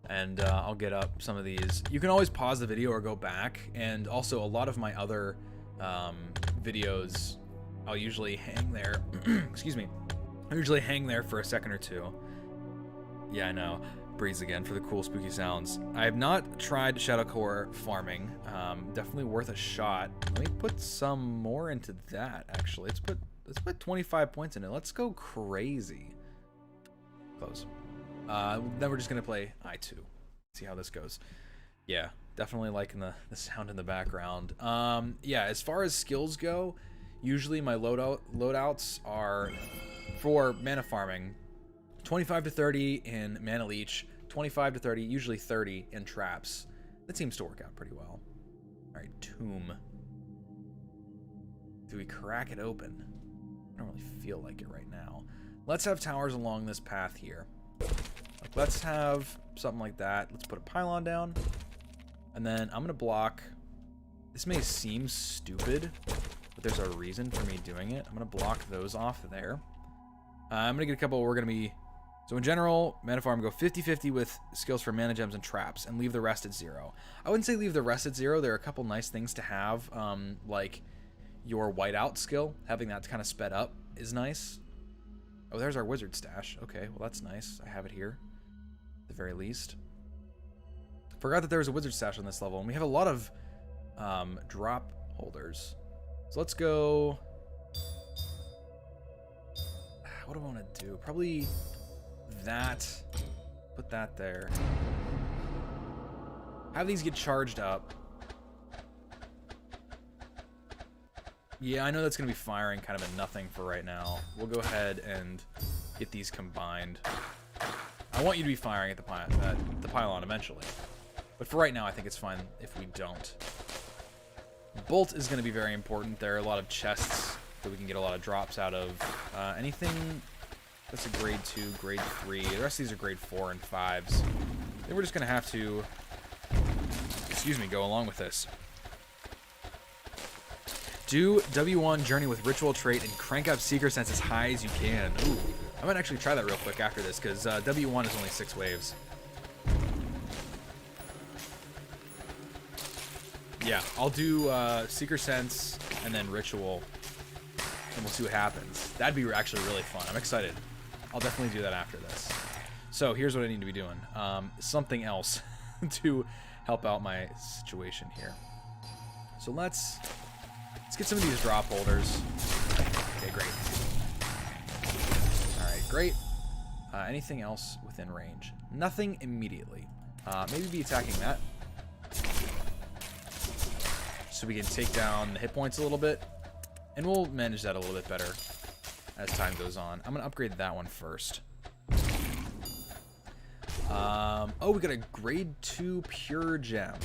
and I'll get up some of these. You can always pause the video or go back, and also a lot of my other videos, I'll usually hang there. Excuse me. I usually hang there for a second or two. Yeah, I know. Breeze again for the cool spooky sounds. I have not tried Shadow Core farming. Definitely worth a shot. Let me put some more into that, actually. Let's put 25 points in it. Let's go crazy. Close. Then we're just gonna play I2. See how this goes. Yeah, definitely liking the sound in the background. Yeah, as far as skills go, usually my loadouts are for mana farming. 25 to 30 in mana leech, 25 to 30, usually 30 in traps. That seems to work out pretty well. All right, tomb. Do we crack it open? I don't really feel like it right now. Let's have towers along this path here. Like, let's have something like that. Let's put a pylon down. And then I'm going to block... This may seem stupid, but there's a reason for me doing it. I'm going to block those off there. I'm going to get a couple... We're going to be... So in general, Mana Farm go 50-50 with skills for mana gems and traps, and leave the rest at 0. I wouldn't say leave the rest at 0. There are a couple nice things to have, like your whiteout skill. Having that kind of sped up is nice. Oh, there's our wizard stash. Okay, well that's nice. I have it here, at the very least. Forgot that there was a wizard stash on this level, and we have a lot of drop holders. So let's go... What do I want to do? Probably... that, put that there. Have these get charged up. Yeah, I know that's going to be firing kind of a nothing for right now. We'll go ahead and get these combined. I want you to be firing at the pylon eventually. But for right now, I think it's fine if we don't. Bolt is going to be very important. There are a lot of chests that we can get a lot of drops out of. Anything... That's a grade 2, grade 3. The rest of these are grade 4 and 5s. Then we're just going to have to, excuse me, go along with this. Do W1 Journey with Ritual Trait and crank up Seeker Sense as high as you can. Ooh, I might actually try that real quick after this, because W1 is only 6 waves. Yeah, I'll do Seeker Sense and then Ritual, and we'll see what happens. That'd be actually really fun. I'm excited. I'll definitely do that after this. So here's what I need to be doing. Something else to help out my situation here. So let's get some of these drop holders. Okay, great. All right, great. Anything else within range? Nothing immediately. Maybe be attacking that. So we can take down the hit points a little bit. And we'll manage that a little bit better as time goes on. I'm going to upgrade that one first. Oh, we got a grade 2 pure gem.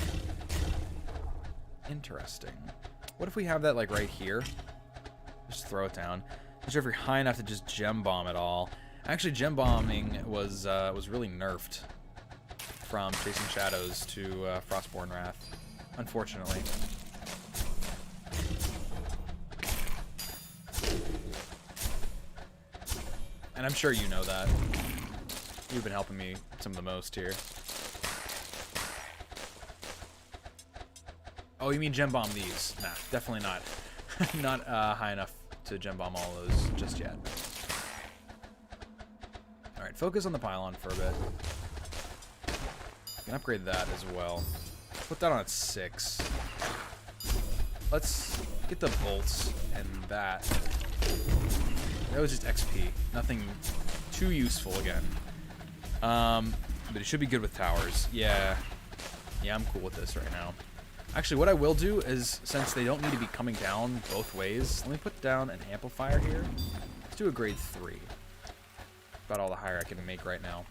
Interesting. What if we have that like right here? Just throw it down. Not sure if you're high enough to just gem bomb it all. Actually, gem bombing was really nerfed from Chasing Shadows to Frostborn Wrath, unfortunately. And I'm sure you know that. You've been helping me some of the most here. Oh, you mean gem bomb these? Nah, definitely not. Not high enough to gem bomb all those just yet. Alright, focus on the pylon for a bit. You can upgrade that as well. Put that on at 6. Let's get the bolts and that. That was just XP. Nothing too useful again. But it should be good with towers. Yeah. Yeah, I'm cool with this right now. Actually, what I will do is, since they don't need to be coming down both ways, let me put down an amplifier here. Let's do a grade 3. About all the higher I can make right now.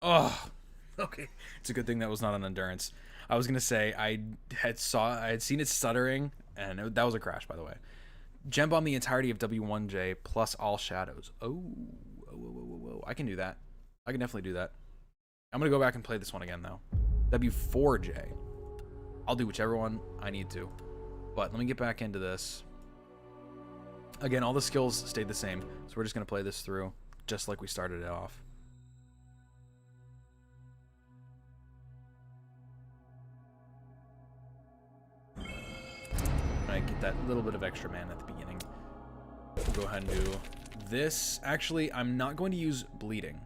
Oh, okay. It's a good thing that was not an endurance. I was gonna say I had seen it stuttering, and that was a crash, by the way. Gem bomb the entirety of W1J plus all shadows. Oh, whoa. I can do that. I can definitely do that. I'm gonna go back and play this one again though. W4J. I'll do whichever one I need to. But let me get back into this. Again, all the skills stayed the same, so we're just gonna play this through just like we started it off. Get that little bit of extra mana at the beginning. We'll go ahead and do this. Actually, I'm not going to use bleeding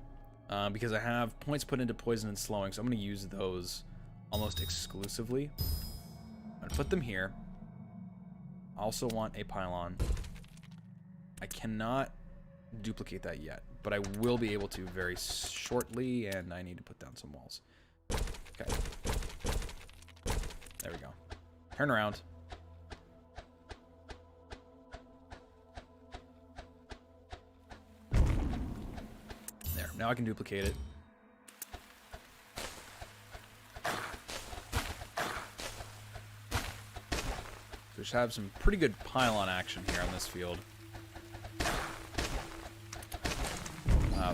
because I have points put into poison and slowing, so I'm going to use those almost exclusively. I'm going to put them here. I also want a pylon. I cannot duplicate that yet, but I will be able to very shortly, and I need to put down some walls. Okay. There we go. Turn around. Now I can duplicate it. should have some pretty good pylon action here on this field.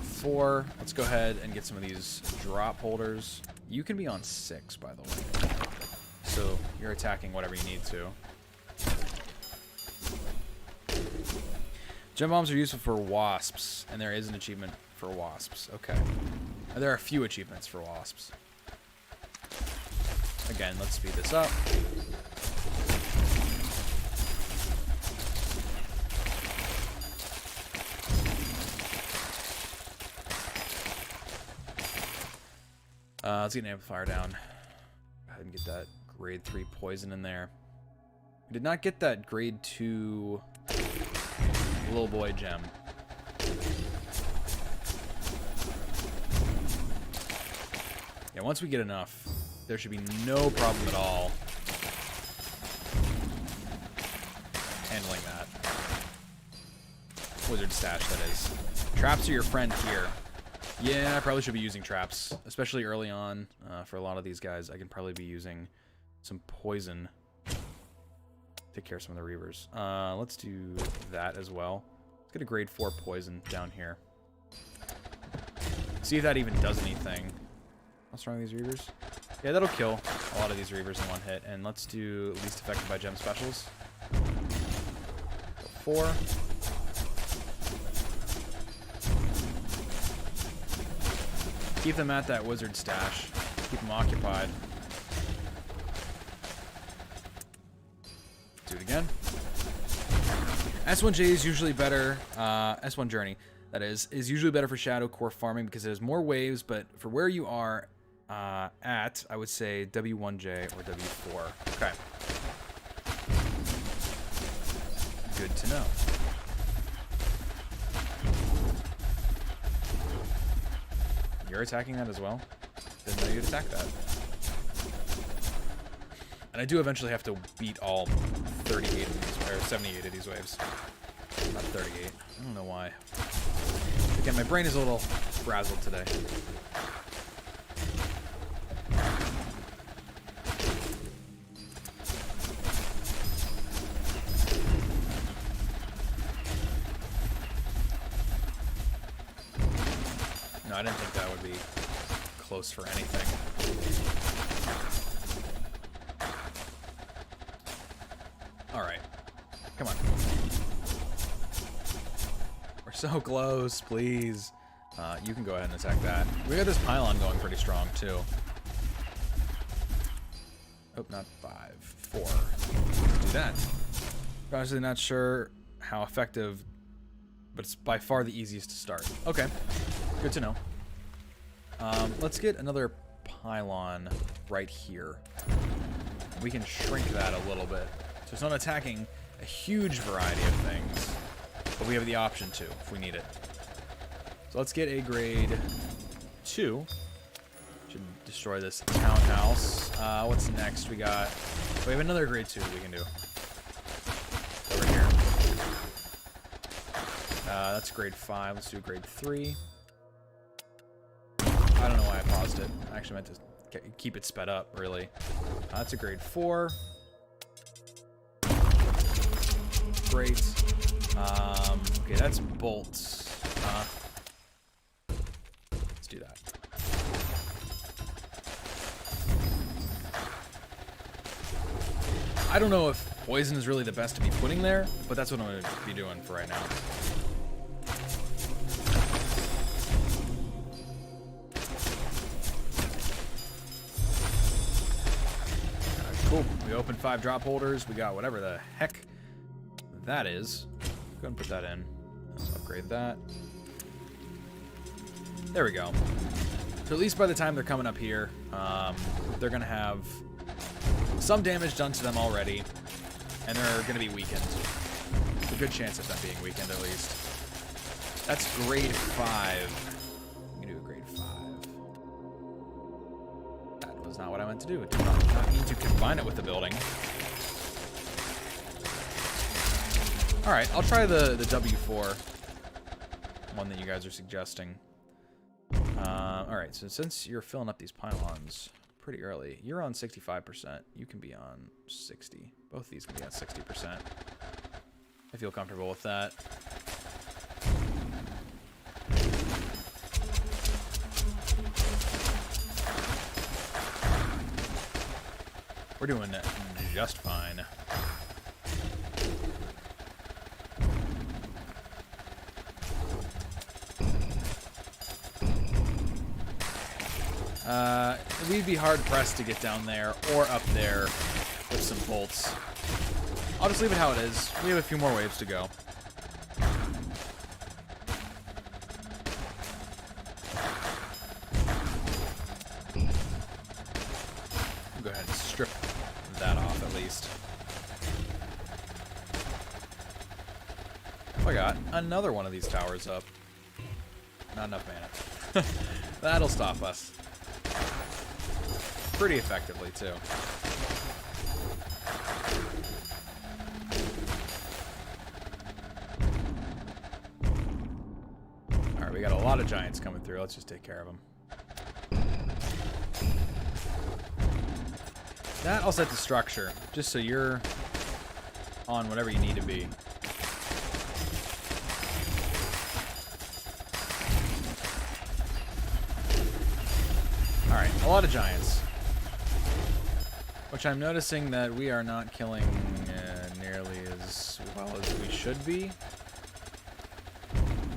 4. Let's go ahead and get some of these drop holders. You can be on 6, by the way. So you're attacking whatever you need to. Gem bombs are useful for wasps, and there is an achievement for wasps. Okay. There are a few achievements for wasps. Again, let's speed this up. Let's get an amplifier down. Go ahead and get that grade 3 poison in there. We did not get that grade 2 little boy gem. Yeah, once we get enough, there should be no problem at all handling that. Wizard stash, that is. Traps are your friend here. Yeah, I probably should be using traps, especially early on. For a lot of these guys, I can probably be using some poison. Take care of some of the reavers. Let's do that as well. Let's get a grade 4 poison down here. See if that even does anything. What's wrong with these reavers? Yeah, that'll kill a lot of these reavers in one hit. And let's do least affected by gem specials. 4. Keep them at that wizard stash. Keep them occupied. Do it again. S1J is usually better. S1 Journey, that is usually better for Shadow Core farming because it has more waves, but for where you are at, I would say W1J or W4. Okay. Good to know. You're attacking that as well? Didn't know you'd attack that. And I do eventually have to beat all 38 of these, or 78 of these waves. Not 38. I don't know why. Again, my brain is a little frazzled today. No, I didn't think that would be close for anything. Alright. Come on. We're so close, please. You can go ahead and attack that. We got this pylon going pretty strong, too. Oh, not 5. 4. Let's do that. Honestly, not sure how effective, but it's by far the easiest to start. Okay. Good to know. Let's get another pylon right here. We can shrink that a little bit. So it's not attacking a huge variety of things, but we have the option to if we need it. So let's get a grade 2. Should destroy this townhouse. What's next? We have another grade 2 we can do. Over here. That's grade 5. Let's do grade 3. I don't know why I paused it. I actually meant to keep it sped up, really. That's a grade 4. Great. Okay, that's bolts. Let's do that. I don't know if poison is really the best to be putting there, but that's what I'm going to be doing for right now. Cool. We opened 5 drop holders. We got whatever the heck that is. Go ahead and put that in. Let's upgrade that. There we go. So at least by the time they're coming up here, they're going to have some damage done to them already, and they're going to be weakened. There's a good chance of them being weakened, at least. That's grade 5. We can do a grade 5. That was not what I meant to do. It did not mean to combine it with the building. Alright, I'll try the W4 one that you guys are suggesting. Alright, so since you're filling up these pylons pretty early. You're on 65%. You can be on 60. Both of these can be on 60%. I feel comfortable with that. We're doing just fine. We'd be hard-pressed to get down there or up there with some bolts. I'll just leave it how it is. We have a few more waves to go. I'll go ahead and strip that off at least. Oh, I got another one of these towers up. Not enough mana. That'll stop us. Pretty effectively, too. Alright, we got a lot of giants coming through. Let's just take care of them. That I'll set to structure, just so you're on whatever you need to be. Alright, a lot of giants. Which I'm noticing that we are not killing nearly as well as we should be.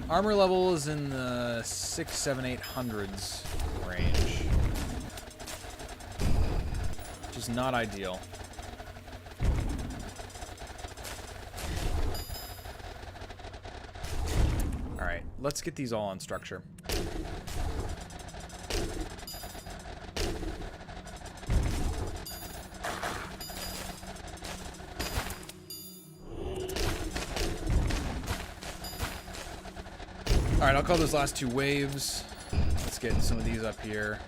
Armor level is in the 6, 7, 800s range. Which is not ideal. Alright, let's get these all on structure. Alright, I'll call those last two waves. Let's get some of these up here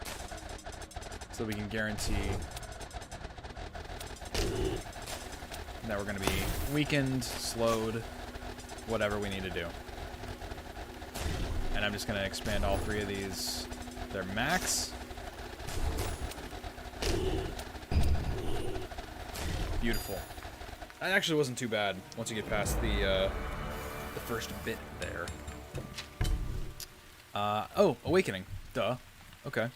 so we can guarantee that we're going to be weakened, slowed, whatever we need to do. And I'm just going to expand all three of these. They're max. Beautiful. That actually wasn't too bad once you get past the first bit there. Oh, Awakening. Duh. Okay.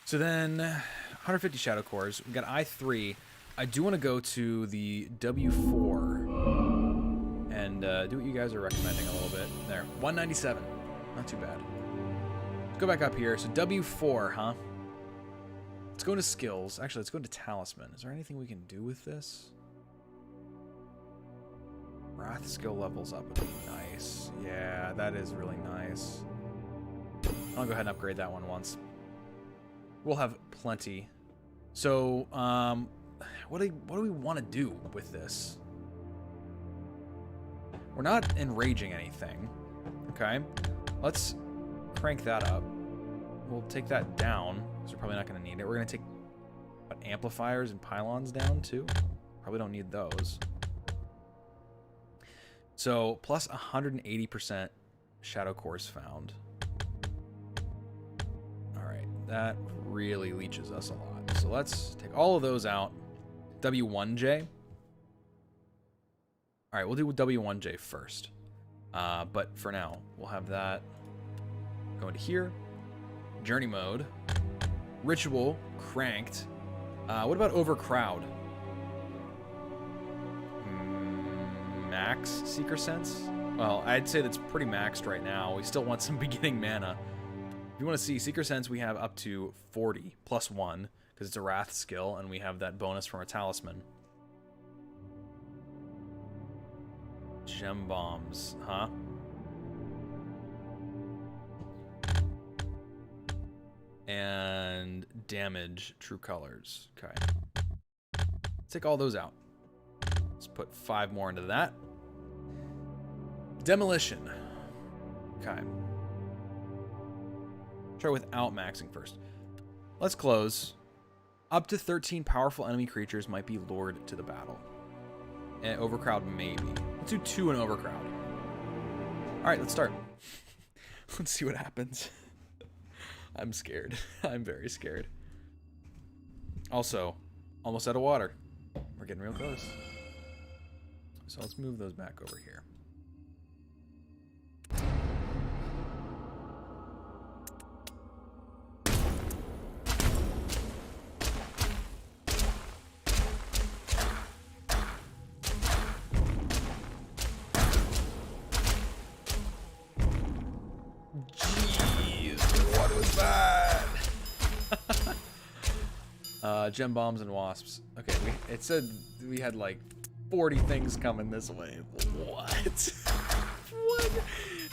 So then, 150 Shadow Cores. We got I3. I do want to go to the W4 and do what you guys are recommending a little bit. There. 197. Not too bad. Let's go back up here. So W4, huh? Let's go into skills. Actually, let's go into Talisman. Is there anything we can do with this? Wrath skill levels up would be nice. Yeah, that is really nice. I'll go ahead and upgrade that one once. We'll have plenty. So, what do we want to do with this? We're not enraging anything. Okay. Let's crank that up. We'll take that down, because we're probably not going to need it. We're going to take amplifiers and pylons down, too. Probably don't need those. So, plus 180% Shadow Cores found. Alright, that really leeches us a lot. So let's take all of those out. W1J. Alright, we'll do W1J first. But for now, we'll have that go into here. Journey mode. Ritual, cranked. What about Overcrowd? Max Seeker Sense? Well, I'd say that's pretty maxed right now. We still want some beginning mana. If you want to see Seeker Sense, we have up to 40 plus 1 because it's a Wrath skill, and we have that bonus from a Talisman. Gem Bombs, huh? And damage, True Colors. Okay. Let's take all those out. Let's put 5 more into that. Demolition. Okay. Try without maxing first. Let's close. Up to 13 powerful enemy creatures might be lured to the battle. And Overcrowd maybe. Let's do 2 in Overcrowd. Alright, let's start. Let's see what happens. I'm scared. I'm very scared. Also, almost out of water. We're getting real close. So let's move those back over here. Jeez, what was that? Gem bombs and wasps. Okay, it said we had like 40 things coming this way. What? What?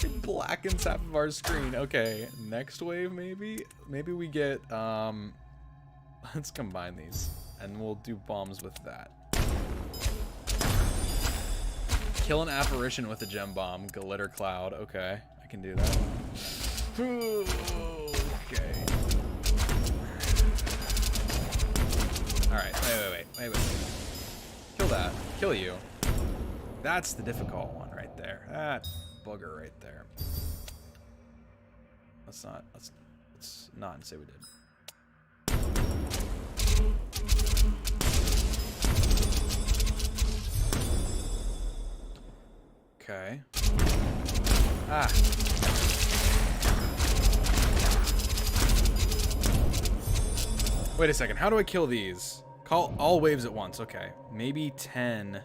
It blackens half of our screen. Okay, next wave maybe? Maybe we get, let's combine these and we'll do bombs with that. Kill an apparition with a gem bomb. Glitter cloud. Okay, I can do that. Okay. Alright, wait. Kill that. Kill you. That's the difficult one right there. That bugger right there. Let's not say we did. Okay. Ah. Wait a second. How do I kill these? Call all waves at once. Okay. Maybe 10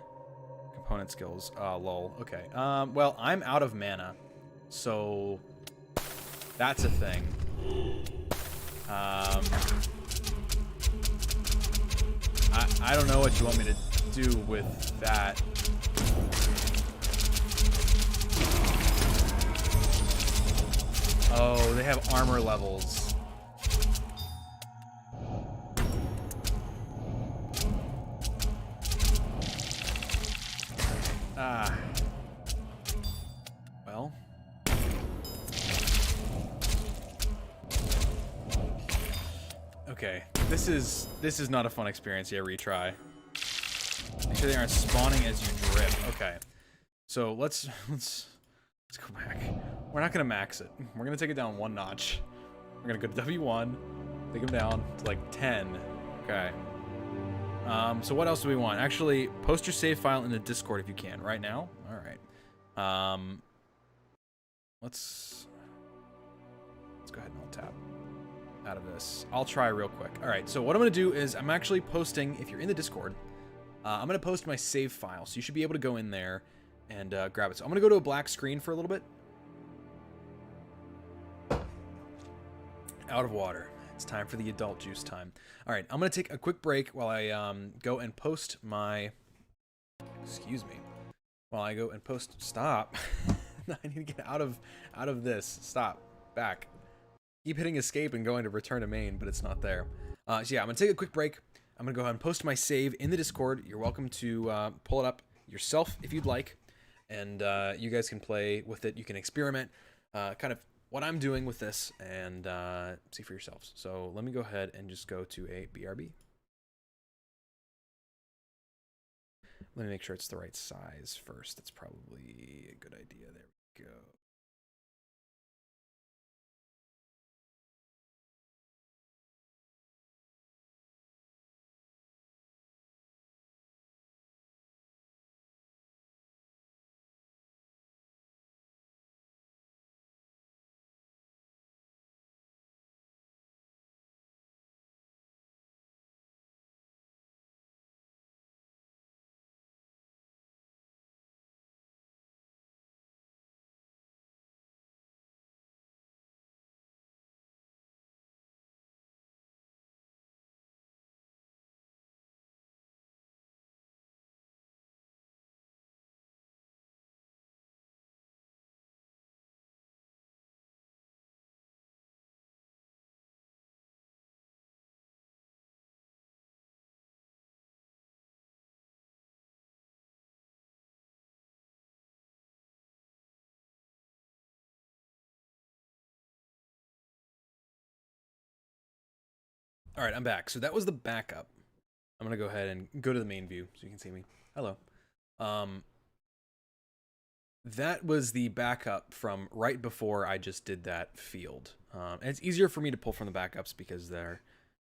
component skills. Lol. Okay. Well, I'm out of mana. So that's a thing. I don't know what you want me to do with that. Oh, they have armor levels. Ah. Well. Okay. This is not a fun experience. Yeah, retry. Make sure they aren't spawning as you drip. Okay. So let's go back. We're not gonna max it. We're gonna take it down one notch. We're gonna go to W1, take them down to like 10. Okay. So what else do we want? Actually, post your save file in the Discord if you can. Right now? Alright. Let's go ahead and I'll tap out of this. I'll try real quick. Alright, so what I'm going to do is I'm actually posting, if you're in the Discord, I'm going to post my save file. So you should be able to go in there and grab it. So I'm going to go to a black screen for a little bit. Out of water. It's time for the adult juice time. All right, I'm going to take a quick break while I go and post my... Excuse me. While I go and post... Stop. I need to get out of this. Stop. Back. Keep hitting escape and going to return to main, but it's not there. So yeah, I'm going to take a quick break. I'm going to go ahead and post my save in the Discord. You're welcome to pull it up yourself if you'd like. And you guys can play with it. You can experiment. Kind of what I'm doing with this and see for yourselves. So let me go ahead and just go to a BRB. Let me make sure it's the right size first. That's probably a good idea. There we go. All right, I'm back. So that was the backup. I'm going to go ahead and go to the main view so you can see me. Hello. That was the backup from right before I just did that field. And it's easier for me to pull from the backups because they're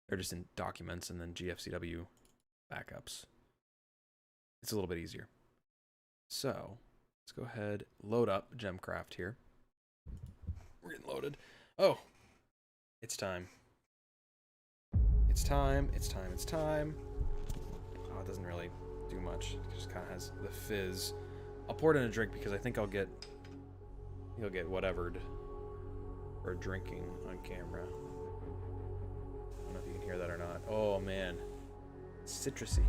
They're just in documents and then GFCW backups. It's a little bit easier. So let's go ahead, load up GemCraft here. We're getting loaded. Oh, it's time. It's time. It's time. It's time. Oh, it doesn't really do much. It just kind of has the fizz. I'll pour it in a drink because I think I'll get whatevered for drinking on camera. I don't know if you can hear that or not. Oh man, citrusy.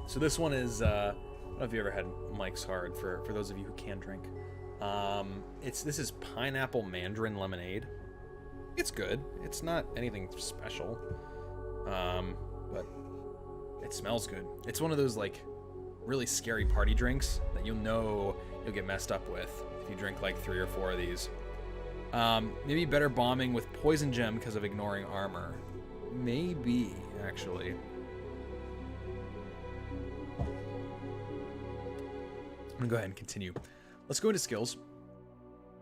So this one is I don't know if you ever had Mike's Hard for those of you who can drink. This is pineapple mandarin lemonade. It's good. It's not anything special, but it smells good. It's one of those like really scary party drinks that you'll get messed up with if you drink like 3 or 4 of these. Maybe better bombing with poison gem because of ignoring armor. Maybe, actually. I'm gonna go ahead and continue. Let's go into skills.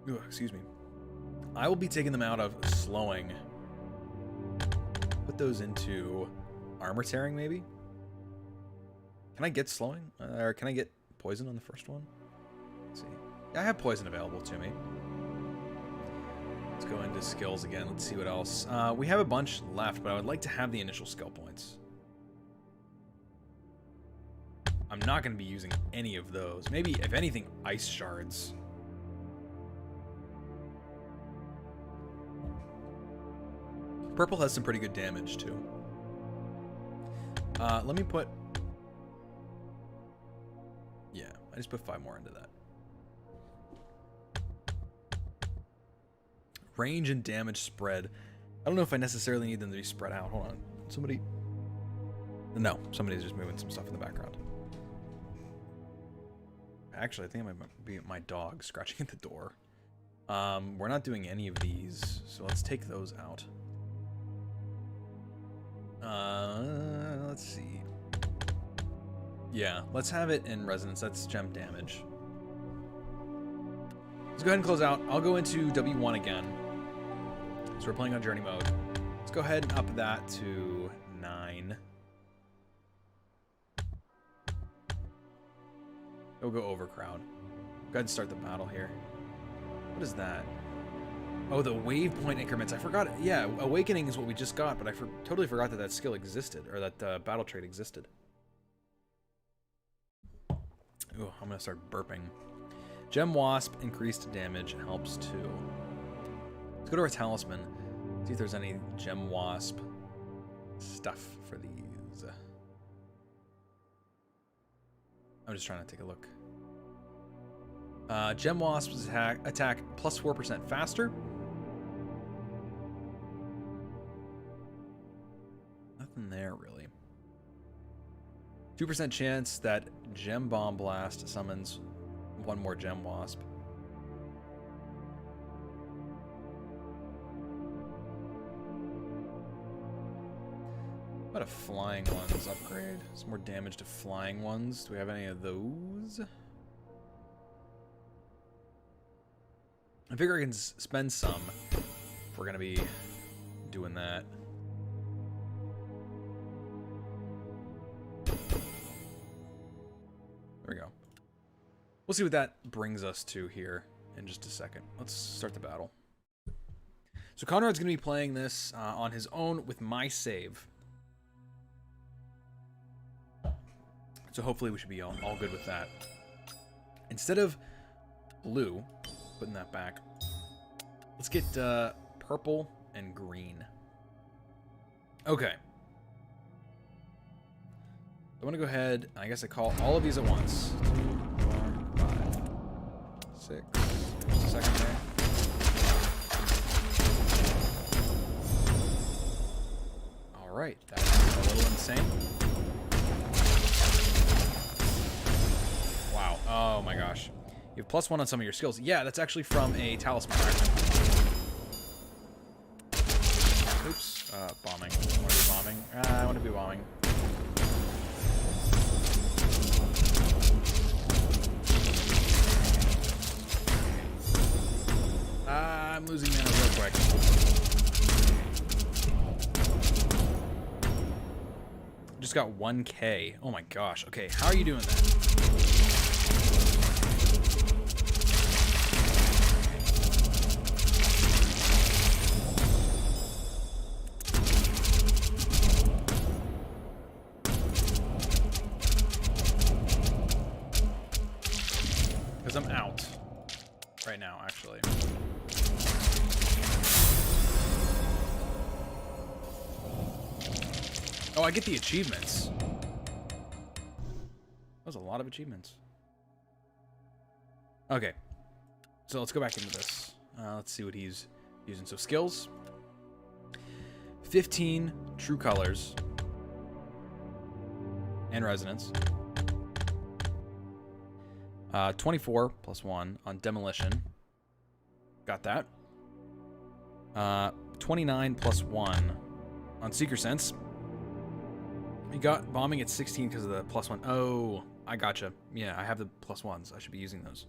Ooh, excuse me. I will be taking them out of slowing. Put those into armor tearing, maybe? Can I get slowing? Or can I get poison on the first one? Let's see. Yeah, I have poison available to me. Let's go into skills again. Let's see what else. We have a bunch left, but I would like to have the initial skill points. I'm not going to be using any of those. Maybe, if anything, ice shards. Purple has some pretty good damage, too. Let me put... Yeah, I just put 5 more into that. Range and damage spread. I don't know if I necessarily need them to be spread out. Hold on. Somebody... No, somebody's just moving some stuff in the background. Actually, I think it might be my dog scratching at the door. We're not doing any of these, so let's take those out. Let's see. Yeah, let's have it in resonance. That's gem damage. Let's go ahead and close out. I'll go into W1 again. So we're playing on journey mode. Let's go ahead and up that to 9. We'll go overcrowd. Go ahead and start the battle here. What is that? Oh, the wave point increments. I forgot. Yeah, awakening is what we just got, but I totally forgot that that skill existed, or that battle trait existed. Ooh, I'm gonna start burping. Gem Wasp, increased damage, helps too. Let's go to our talisman. See if there's any Gem Wasp stuff for these. I'm just trying to take a look. Gem Wasp's attack plus 4% faster. Nothing there, really. 2% chance that Gem Bomb Blast summons 1 more Gem Wasp. What about a flying ones upgrade? Some more damage to flying ones. Do we have any of those? I figure I can spend some if we're going to be doing that. There we go. We'll see what that brings us to here in just a second. Let's start the battle. So Conrad's going to be playing this on his own with my save. So hopefully we should be all good with that. Instead of blue, putting that back, let's get purple and green. Okay. I want to go ahead, I guess I call all of these at once. 2, 4, 5, 6. Second there. All right, that's a little insane. Wow. Oh my gosh. You have +1 on some of your skills. Yeah, that's actually from a talisman action. Oops. Bombing. I want to be bombing. I want to be bombing. I'm losing mana real quick. just got 1K. Oh my gosh. Okay, how are you doing that? Because I'm out right now, actually. Oh, I get the achievements. That was a lot of achievements. Okay. So let's go back into this. Let's see what he's using. So skills. 15 true colors. And resonance. 24 plus 1 on demolition. Got that. 29 plus 1 on seeker sense. You got bombing at 16 because of the plus 1. Oh, I gotcha. Yeah, I have the plus 1s. I should be using those.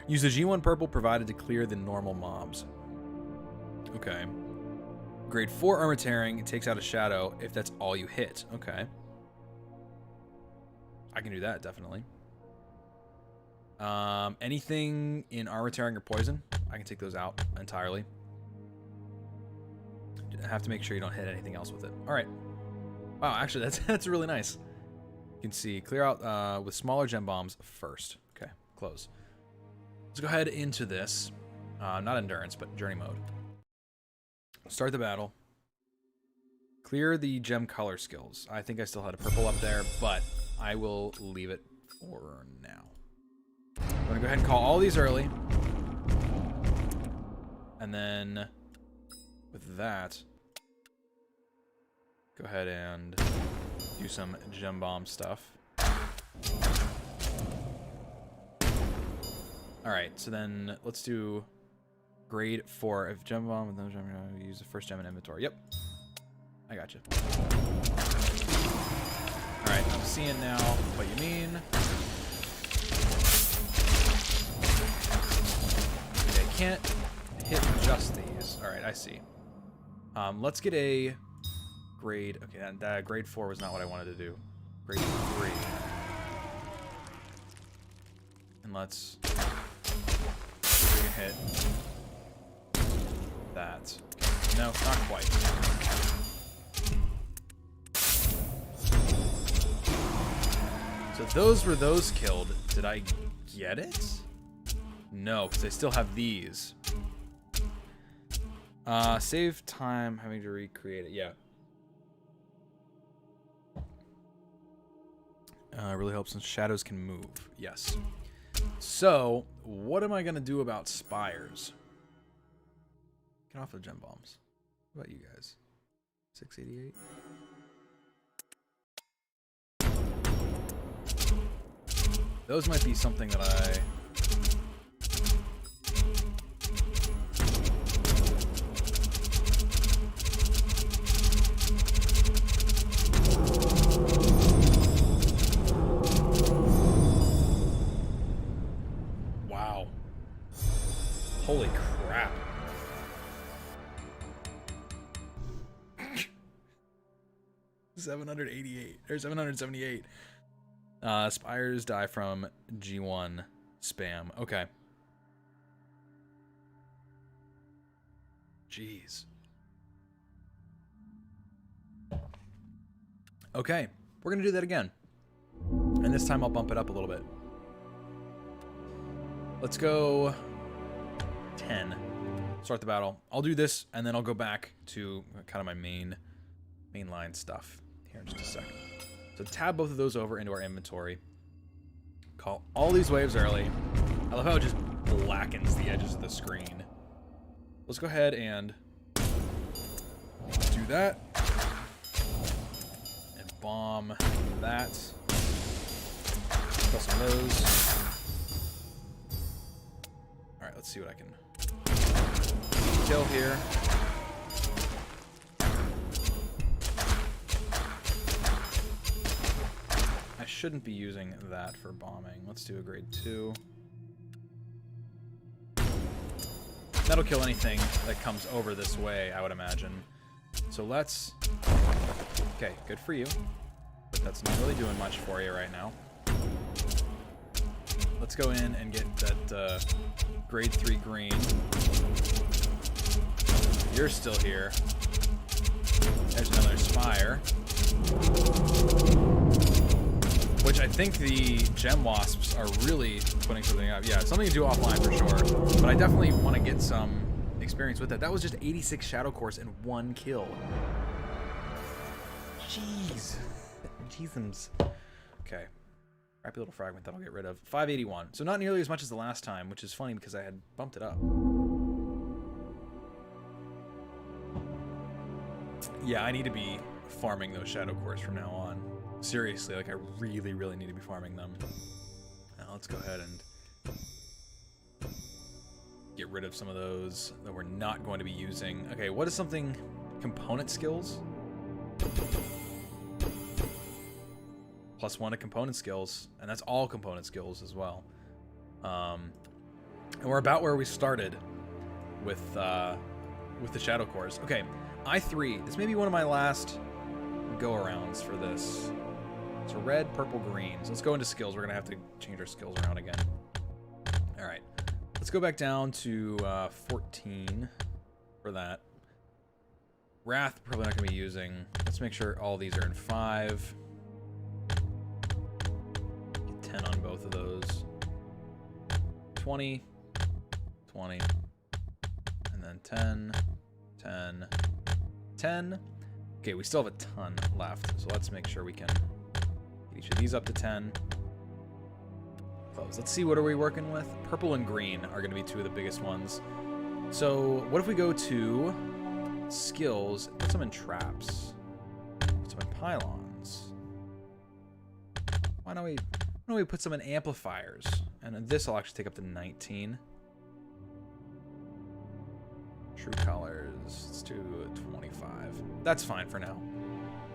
Use the G1 purple provided to clear the normal mobs. Okay. Grade 4 armor tearing. It takes out a shadow if that's all you hit. Okay. I can do that, definitely. Anything in armor tearing or poison, I can take those out entirely. I have to make sure you don't hit anything else with it. All right. Wow, actually, that's really nice. You can see clear out with smaller gem bombs first. Okay, close. Let's go ahead into this. Not endurance, but journey mode. Start the battle. Clear the gem color skills. I think I still had a purple up there, but I will leave it for now. I'm gonna go ahead and call all these early. And then with that, go ahead and do some gem bomb stuff. Alright, so then let's do grade 4. If gem bomb with no gem, use the first gem in inventory. Yep. I gotcha. Alright, I'm seeing now what you mean. Okay, can't hit just these. Alright, I see. Let's get a grade. Okay, that grade 4 was not what I wanted to do. Grade 3. And let's hit that. No, not quite. So those were those killed. Did I get it? No, because I still have these. Save time having to recreate it. Yeah. Really helps since shadows can move. Yes. So, what am I going to do about spires? Get off of gem bombs. What about you guys? 688? Those might be something that I... Wow. Holy crap. $788 or $778. Spires die from G1 spam. Okay. Jeez. Okay, we're gonna do that again. And this time I'll bump it up a little bit. Let's go 10. Start the battle. I'll do this and then I'll go back to kind of my mainline stuff here in just a second. So tab both of those over into our inventory. Call all these waves early. I love how it just blackens the edges of the screen. Let's go ahead and do that. And bomb that. Kill some of those. Alright, let's see what I can kill here. I shouldn't be using that for bombing. Let's do a grade 2. That'll kill anything that comes over this way, I would imagine. So let's... Okay, good for you. But that's not really doing much for you right now. Let's go in and get that grade 3 green. You're still here. There's another spire. Which I think the gem wasps are really putting something up. Yeah, something to do offline for sure. But I definitely want to get some experience with it. That was just 86 shadow cores and 1 kill. Jeez. Jeezums. Okay. Crappy little fragment that I'll get rid of. 581. So not nearly as much as the last time, which is funny because I had bumped it up. Yeah, I need to be farming those shadow cores from now on. Seriously, like I really, really need to be farming them. Now let's go ahead and get rid of some of those that we're not going to be using. Okay, what is something... Component skills? +1 to component skills, and that's all component skills as well. And we're about where we started with the shadow cores. Okay, I3. This may be one of my last go-arounds for this. So red, purple, green. So let's go into skills. We're gonna have to change our skills around again. All right, let's go back down to 14 for that. Wrath, probably not gonna be using. Let's make sure all these are in 5. 10 on both of those. 20, 20, and then 10, 10, 10. Okay, we still have a ton left, so let's make sure we can get each of these up to 10. Close. Let's see, what are we working with? Purple and green are going to be 2 of the biggest ones. So what if we go to skills, put some in traps, put some in pylons. Why don't we put some in amplifiers? And this will actually take up to 19. True colors, let's do 25. That's fine for now.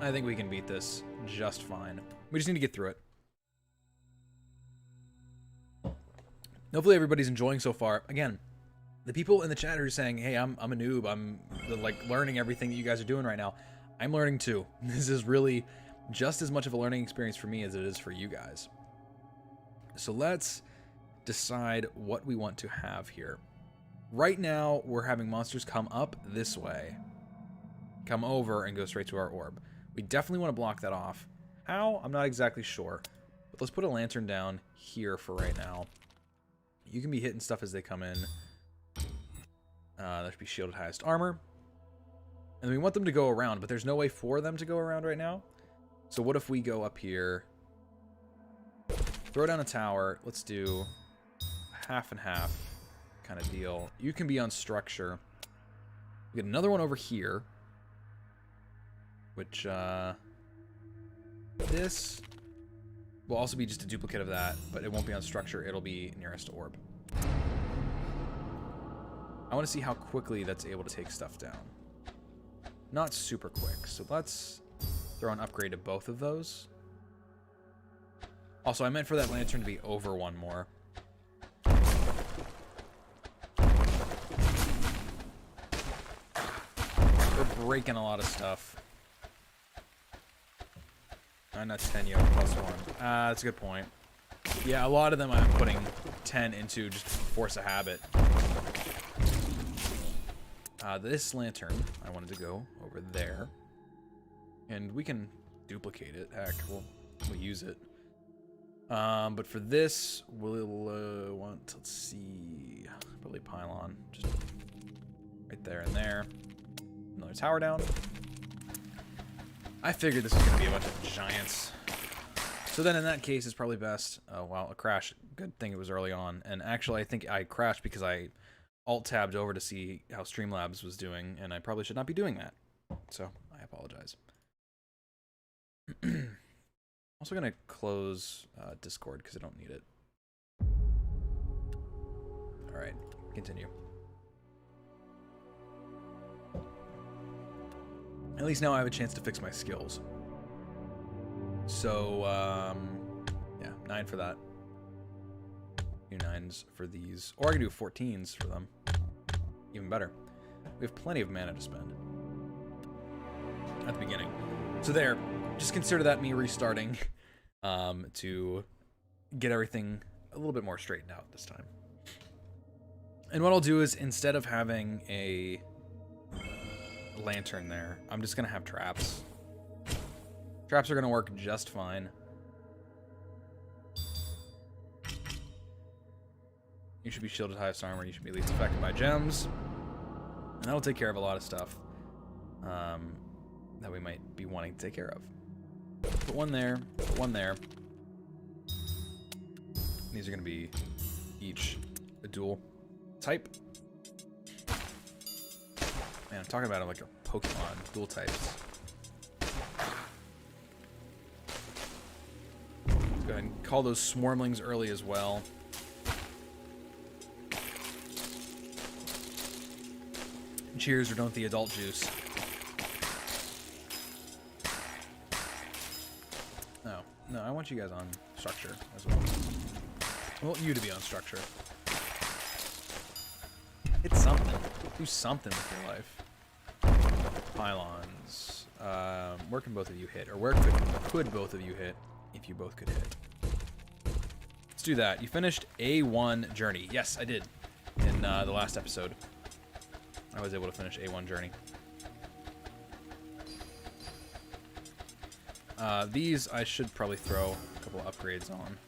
I think we can beat this just fine. We just need to get through it. Hopefully everybody's enjoying so far. Again, the people in the chat who are saying, hey, I'm a noob, I'm like learning everything that you guys are doing right now. I'm learning too. This is really just as much of a learning experience for me as it is for you guys. So let's decide what we want to have here. Right now, we're having monsters come up this way, come over, and go straight to our orb. We definitely want to block that off. How? I'm not exactly sure. But let's put a lantern down here for right now. You can be hitting stuff as they come in. That should be shielded highest armor. And we want them to go around, but there's no way for them to go around right now. So what if we go up here, throw down a tower. Let's do half and half kind of deal. You can be on structure. We get another one over here, which this will also be just a duplicate of that, but it won't be on structure. It'll be nearest orb. I want to see how quickly that's able to take stuff down. Not super quick, so let's throw an upgrade to both of those. Also, I meant for that lantern to be over one more. We're breaking a lot of stuff. Not 10 yet, +1. That's a good point. Yeah, a lot of them I'm putting 10 into just force a habit. This lantern, I wanted to go over there. And we can duplicate it. Heck, we'll use it. But for this, we'll want, let's see, probably pylon. Just right there and there. Another tower down. I figured this was going to be a bunch of giants. So then in that case, it's probably best... Oh, wow, a crash. Good thing it was early on. And actually, I think I crashed because I alt-tabbed over to see how Streamlabs was doing, and I probably should not be doing that. So, I apologize. Also going to close Discord because I don't need it. Alright, continue. At least now I have a chance to fix my skills. So, yeah, 9 for that. Do 9s for these. Or I can do 14s for them. Even better. We have plenty of mana to spend at the beginning. So there, just consider that me restarting to get everything a little bit more straightened out this time. And what I'll do is, instead of having a lantern there, I'm just going to have traps. Traps are going to work just fine. You should be shielded highest armor. You should be least affected by gems. And that'll take care of a lot of stuff that we might be wanting to take care of. Put one there. Put one there. These are going to be each a dual type. Man, I'm talking about it like a Pokemon. Dual types. Let's go ahead and call those Swarmlings early as well. Cheers, or don't the adult juice. No, I want you guys on structure as well. I want you to be on structure. Hit something. Do something with your life. Pylons. Where can both of you hit? Or where could both of you hit if you both could hit? Let's do that. You finished A1 Journey. Yes, I did. In the last episode. I was able to finish A1 Journey. These I should probably throw a couple of upgrades on.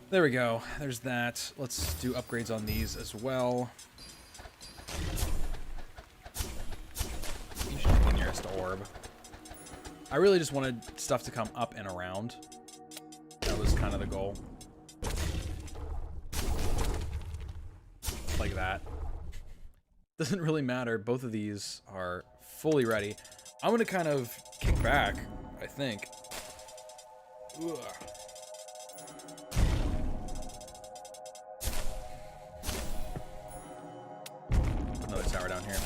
There we go. There's that. Let's do upgrades on these as well. You should be nearest to orb. I really just wanted stuff to come up and around. That was kind of the goal. Like that. Doesn't really matter. Both of these are fully ready. I'm going to kind of kick back, I think. Ugh. Put another tower down here.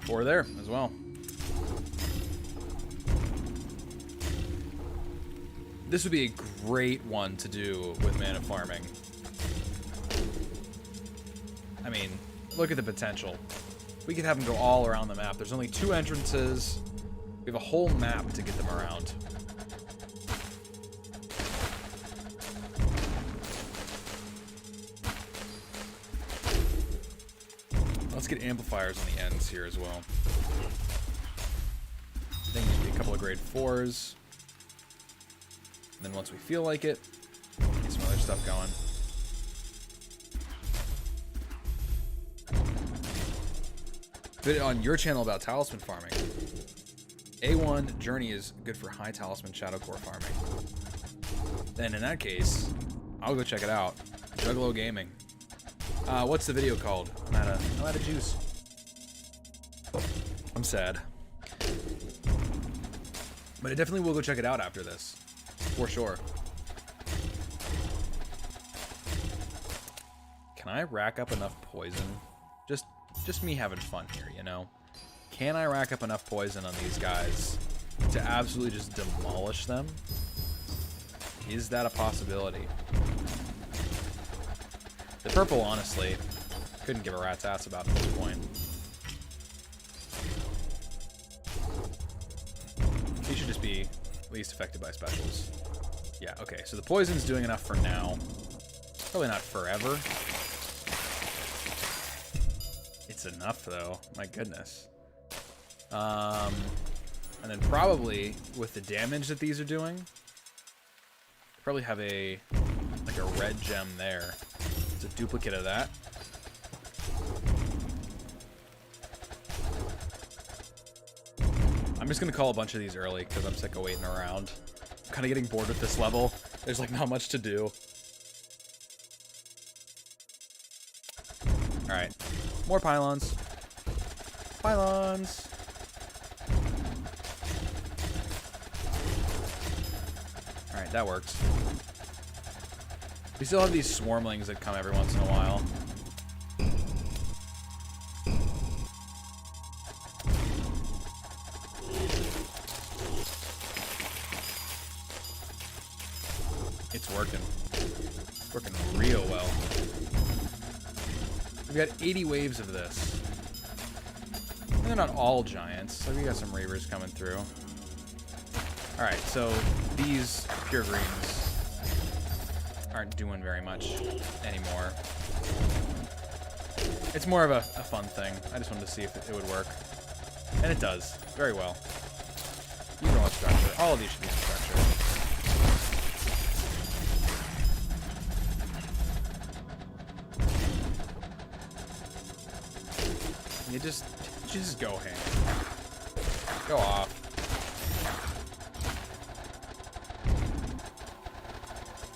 Four there as well. This would be a great one to do with mana farming. I mean, look at the potential. We could have them go all around the map. There's only 2 entrances. We have a whole map to get them around. Let's get amplifiers on the ends here as well. I think there should be a couple of grade 4s. And then once we feel like it, get some other stuff going. Video on your channel about talisman farming. A1 Journey is good for high talisman shadow core farming. Then in that case, I'll go check it out. Juggalo Gaming. What's the video called? I'm out of juice. I'm sad. But I definitely will go check it out after this. For sure. Can I rack up enough poison? Just me having fun here, you know? Can I rack up enough poison on these guys to absolutely just demolish them? Is that a possibility? The purple, honestly, couldn't give a rat's ass about at this point. He should just be least affected by specials. Yeah, okay, so the poison's doing enough for now. Probably not forever. It's enough, though. My goodness. And then probably, with the damage that these are doing, probably have a red gem there. It's a duplicate of that. I'm just gonna call a bunch of these early because I'm sick of waiting around. I'm kind of getting bored with this level. There's like not much to do. All right, more pylons. Pylons. All right, that works. We still have these swarmlings that come every once in a while. working. Working real well. We've got 80 waves of this. And they're not all giants, so we got some Reavers coming through. Alright, so these pure greens aren't doing very much anymore. It's more of a fun thing. I just wanted to see if it would work. And it does. Very well. You don't want structure. All of these should be in structure. You just go ham. Go off.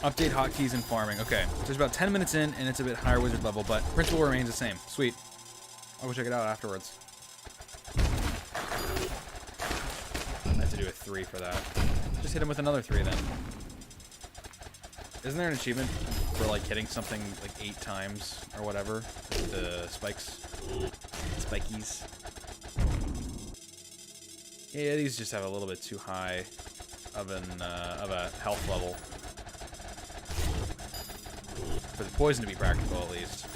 Update hotkeys and farming. Okay, so there's about 10 minutes in, and it's a bit higher wizard level, but principle remains the same. Sweet. I'll go check it out afterwards. I have to do a 3 for that. Just hit him with another 3 then. Isn't there an achievement for like hitting something like 8 times or whatever? The spikes. Spikies. Yeah, these just have a little bit too high of a health level. For the poison to be practical, at least.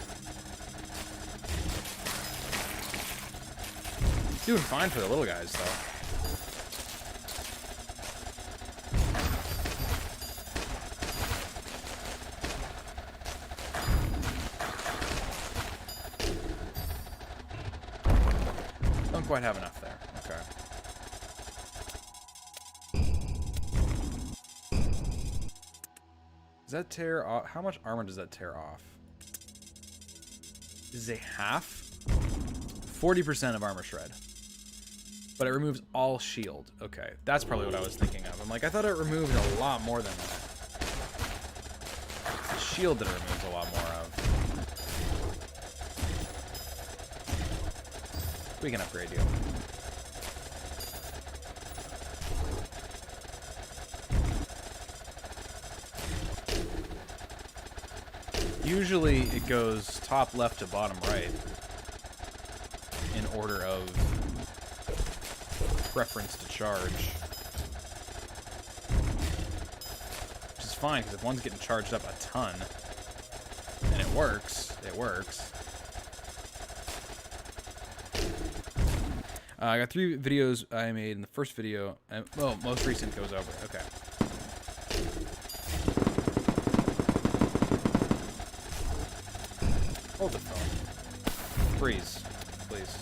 Doing fine for the little guys, though. Don't quite have enough there. Okay. Does that tear off? How much armor does that tear off? This is a half? 40% of armor shred. But it removes all shield. Okay, that's probably what I was thinking of. I'm like, I thought it removed a lot more than that. It's the shield that it removes a lot more of. We can upgrade you. Usually it goes top left to bottom right in order of preference to charge. Which is fine, because if one's getting charged up a ton, and it works, it works. I got 3 videos I made in the first video. Oh, most recent goes over. Okay. Hold the phone. Freeze, please.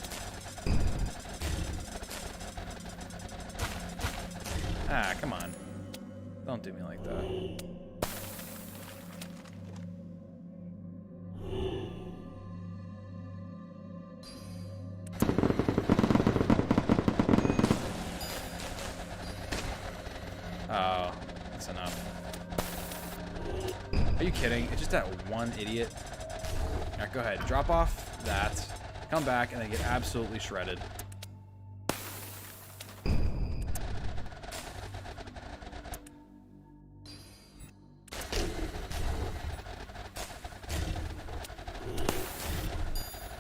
Ah, come on. Don't do me like that. Oh, that's enough. Are you kidding? It's just that one idiot. Alright, go ahead. Drop off that. Come back, and then get absolutely shredded.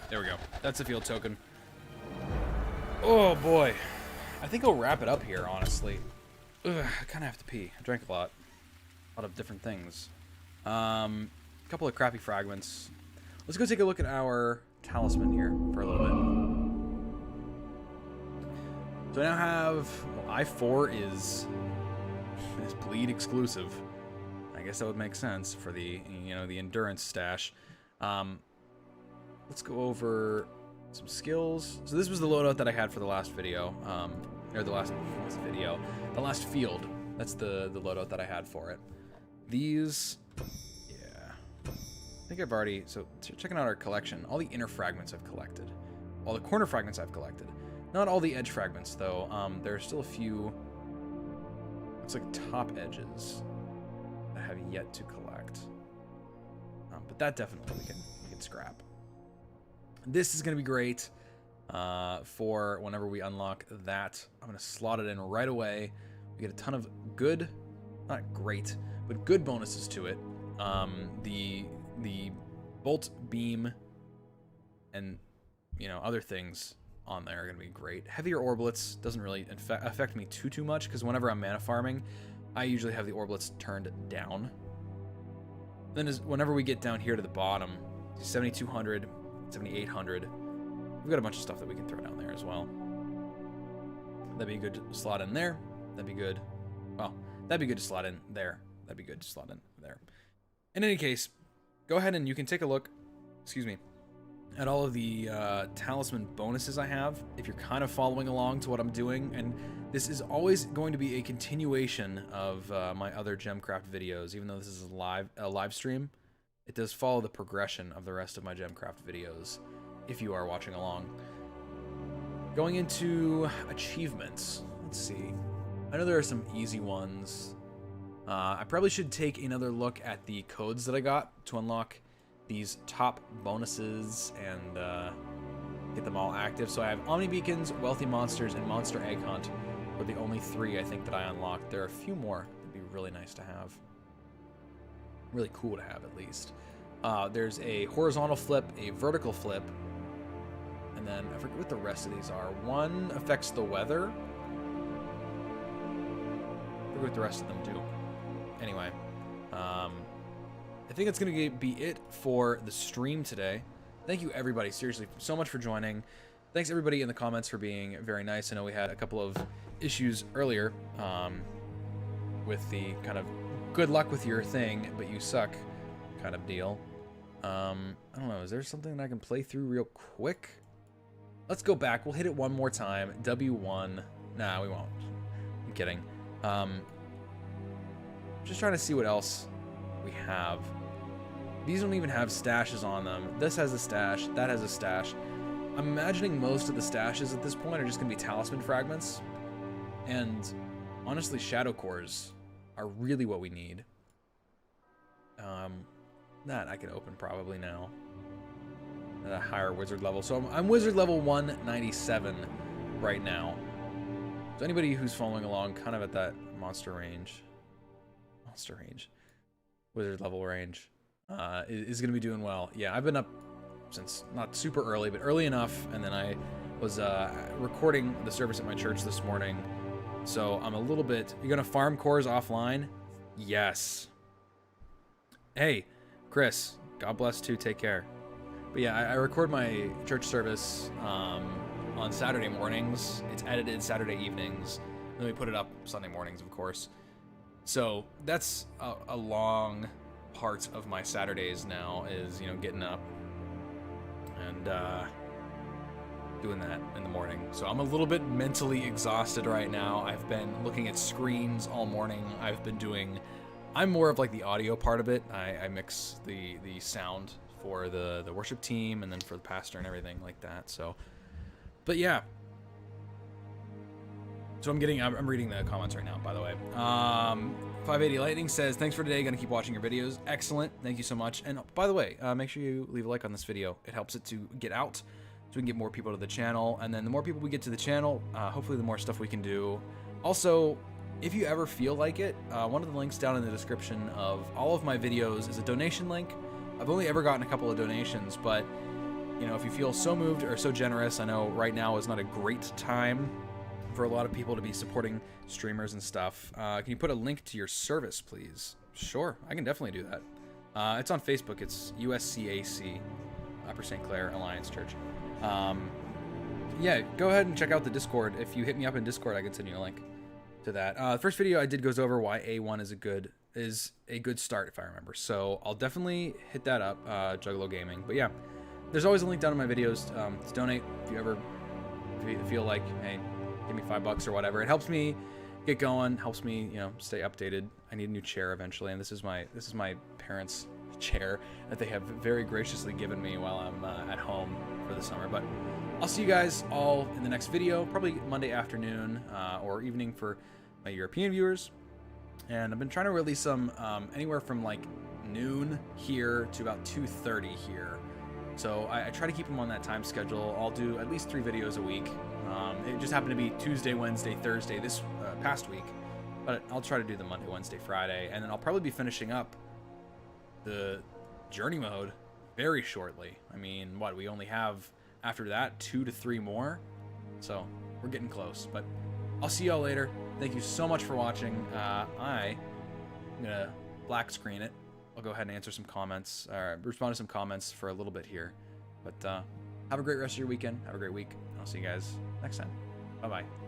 There we go. That's a field token. Oh, boy. I think I'll wrap it up here, honestly. Ugh, I kind of have to pee. I drank a lot. A lot of different things. A couple of crappy fragments. Let's go take a look at our talisman here for a little bit. So I now have... Well, I4 is bleed exclusive. I guess that would make sense for the, you know, the endurance stash. Let's go over some skills. So this was the loadout that I had for the last video. Or the last video. The last field. That's the loadout that I had for it. These... Yeah. I think I've already... So checking out our collection. All the inner fragments I've collected. All the corner fragments I've collected. Not all the edge fragments, though. There are still a few... Looks like top edges I have yet to collect. But that definitely we can scrap. This is going to be great for whenever we unlock that. I'm going to slot it in right away. We get a ton of good, not great, but good bonuses to it. The bolt beam and, you know, other things on there are going to be great. Heavier orblets doesn't really affect me too much, because whenever I'm mana farming, I usually have the orblets turned down Then whenever we get down here to the bottom, 7,200, 7,800, we've got a bunch of stuff that we can throw down there as well. That'd be good to slot in there. That'd be good. Well, that'd be good to slot in there. That'd be good to slot in there. In any case, go ahead and you can take a look, excuse me, at all of the talisman bonuses I have, if you're kind of following along to what I'm doing. And this is always going to be a continuation of my other GemCraft videos, even though this is a live stream. It does follow the progression of the rest of my GemCraft videos, if you are watching along. Going into achievements, let's see. I know there are some easy ones. I probably should take another look at the codes that I got to unlock these top bonuses and get them all active. So I have Omni Beacons, Wealthy Monsters, and Monster Egg Hunt were the only 3 I think that I unlocked. There are a few more that'd be really nice to have. Really cool to have, at least. There's a horizontal flip, a vertical flip, and then I forget what the rest of these are. One affects the weather. I forget what the rest of them do. Anyway, I think that's going to be it for the stream today. Thank you, everybody, seriously, so much for joining. Thanks, everybody, in the comments for being very nice. I know we had a couple of issues earlier with the kind of good luck with your thing, but you suck kind of deal. I don't know, is there something that I can play through real quick? Let's go back. We'll hit it one more time. W1. Nah, we won't. I'm kidding. Just trying to see what else we have. These don't even have stashes on them. This has a stash. That has a stash. I'm imagining most of the stashes at this point are just going to be talisman fragments. And honestly, shadow cores are really what we need. That I can open probably now. At a higher wizard level. So I'm wizard level 197 right now. So anybody who's following along kind of at that monster range, wizard level range, is going to be doing well. Yeah, I've been up since not super early, but early enough. And then I was recording the service at my church this morning. So I'm a little bit... You're going to farm cores offline? Yes. Hey, Chris, God bless too. Take care. But yeah, I record my church service on Saturday mornings. It's edited Saturday evenings. And then we put it up Sunday mornings, of course. So that's a long part of my Saturdays now is, you know, getting up and doing that in the morning. So I'm a little bit mentally exhausted right now. I've been looking at screens all morning. I'm more of like the audio part of it. I mix the sound for the worship team and then for the pastor and everything like that. So, but yeah. So I'm reading the comments right now, by the way. 580 Lightning says, thanks for today. Gonna keep watching your videos. Excellent. Thank you so much. And by the way, make sure you leave a like on this video. It helps it to get out so we can get more people to the channel. And then the more people we get to the channel, hopefully the more stuff we can do. Also, if you ever feel like it, one of the links down in the description of all of my videos is a donation link. I've only ever gotten a couple of donations, but you know, if you feel so moved or so generous, I know right now is not a great time for a lot of people to be supporting streamers and stuff. Can you put a link to your service, please? Sure, I can definitely do that. It's on Facebook. It's USCAC, Upper St. Clair Alliance Church. Yeah, go ahead and check out the Discord. If you hit me up in Discord, I can send you a link to that. The first video I did goes over why A1 is a good start, if I remember. So I'll definitely hit that up, Juggalo Gaming. But yeah, there's always a link down in my videos to donate if you feel like, hey, give me $5 or whatever. It helps me get going, helps me, you know, stay updated. I need a new chair eventually, and this is my parents' chair that they have very graciously given me while I'm at home for the summer. But I'll see you guys all in the next video, probably Monday afternoon or evening for my European viewers. And I've been trying to release some anywhere from like noon here to about 2:30 here. So I try to keep them on that time schedule. I'll do at least 3 videos a week. It just happened to be Tuesday, Wednesday, Thursday this past week. But I'll try to do the Monday, Wednesday, Friday. And then I'll probably be finishing up the journey mode very shortly. I mean, what, we only have, after that, 2 to 3 more. So we're getting close. But I'll see y'all later. Thank you so much for watching. I'm going to black screen it. I'll go ahead and answer some comments, or respond to some comments for a little bit here. But have a great rest of your weekend. Have a great week. I'll see you guys next time. Bye-bye.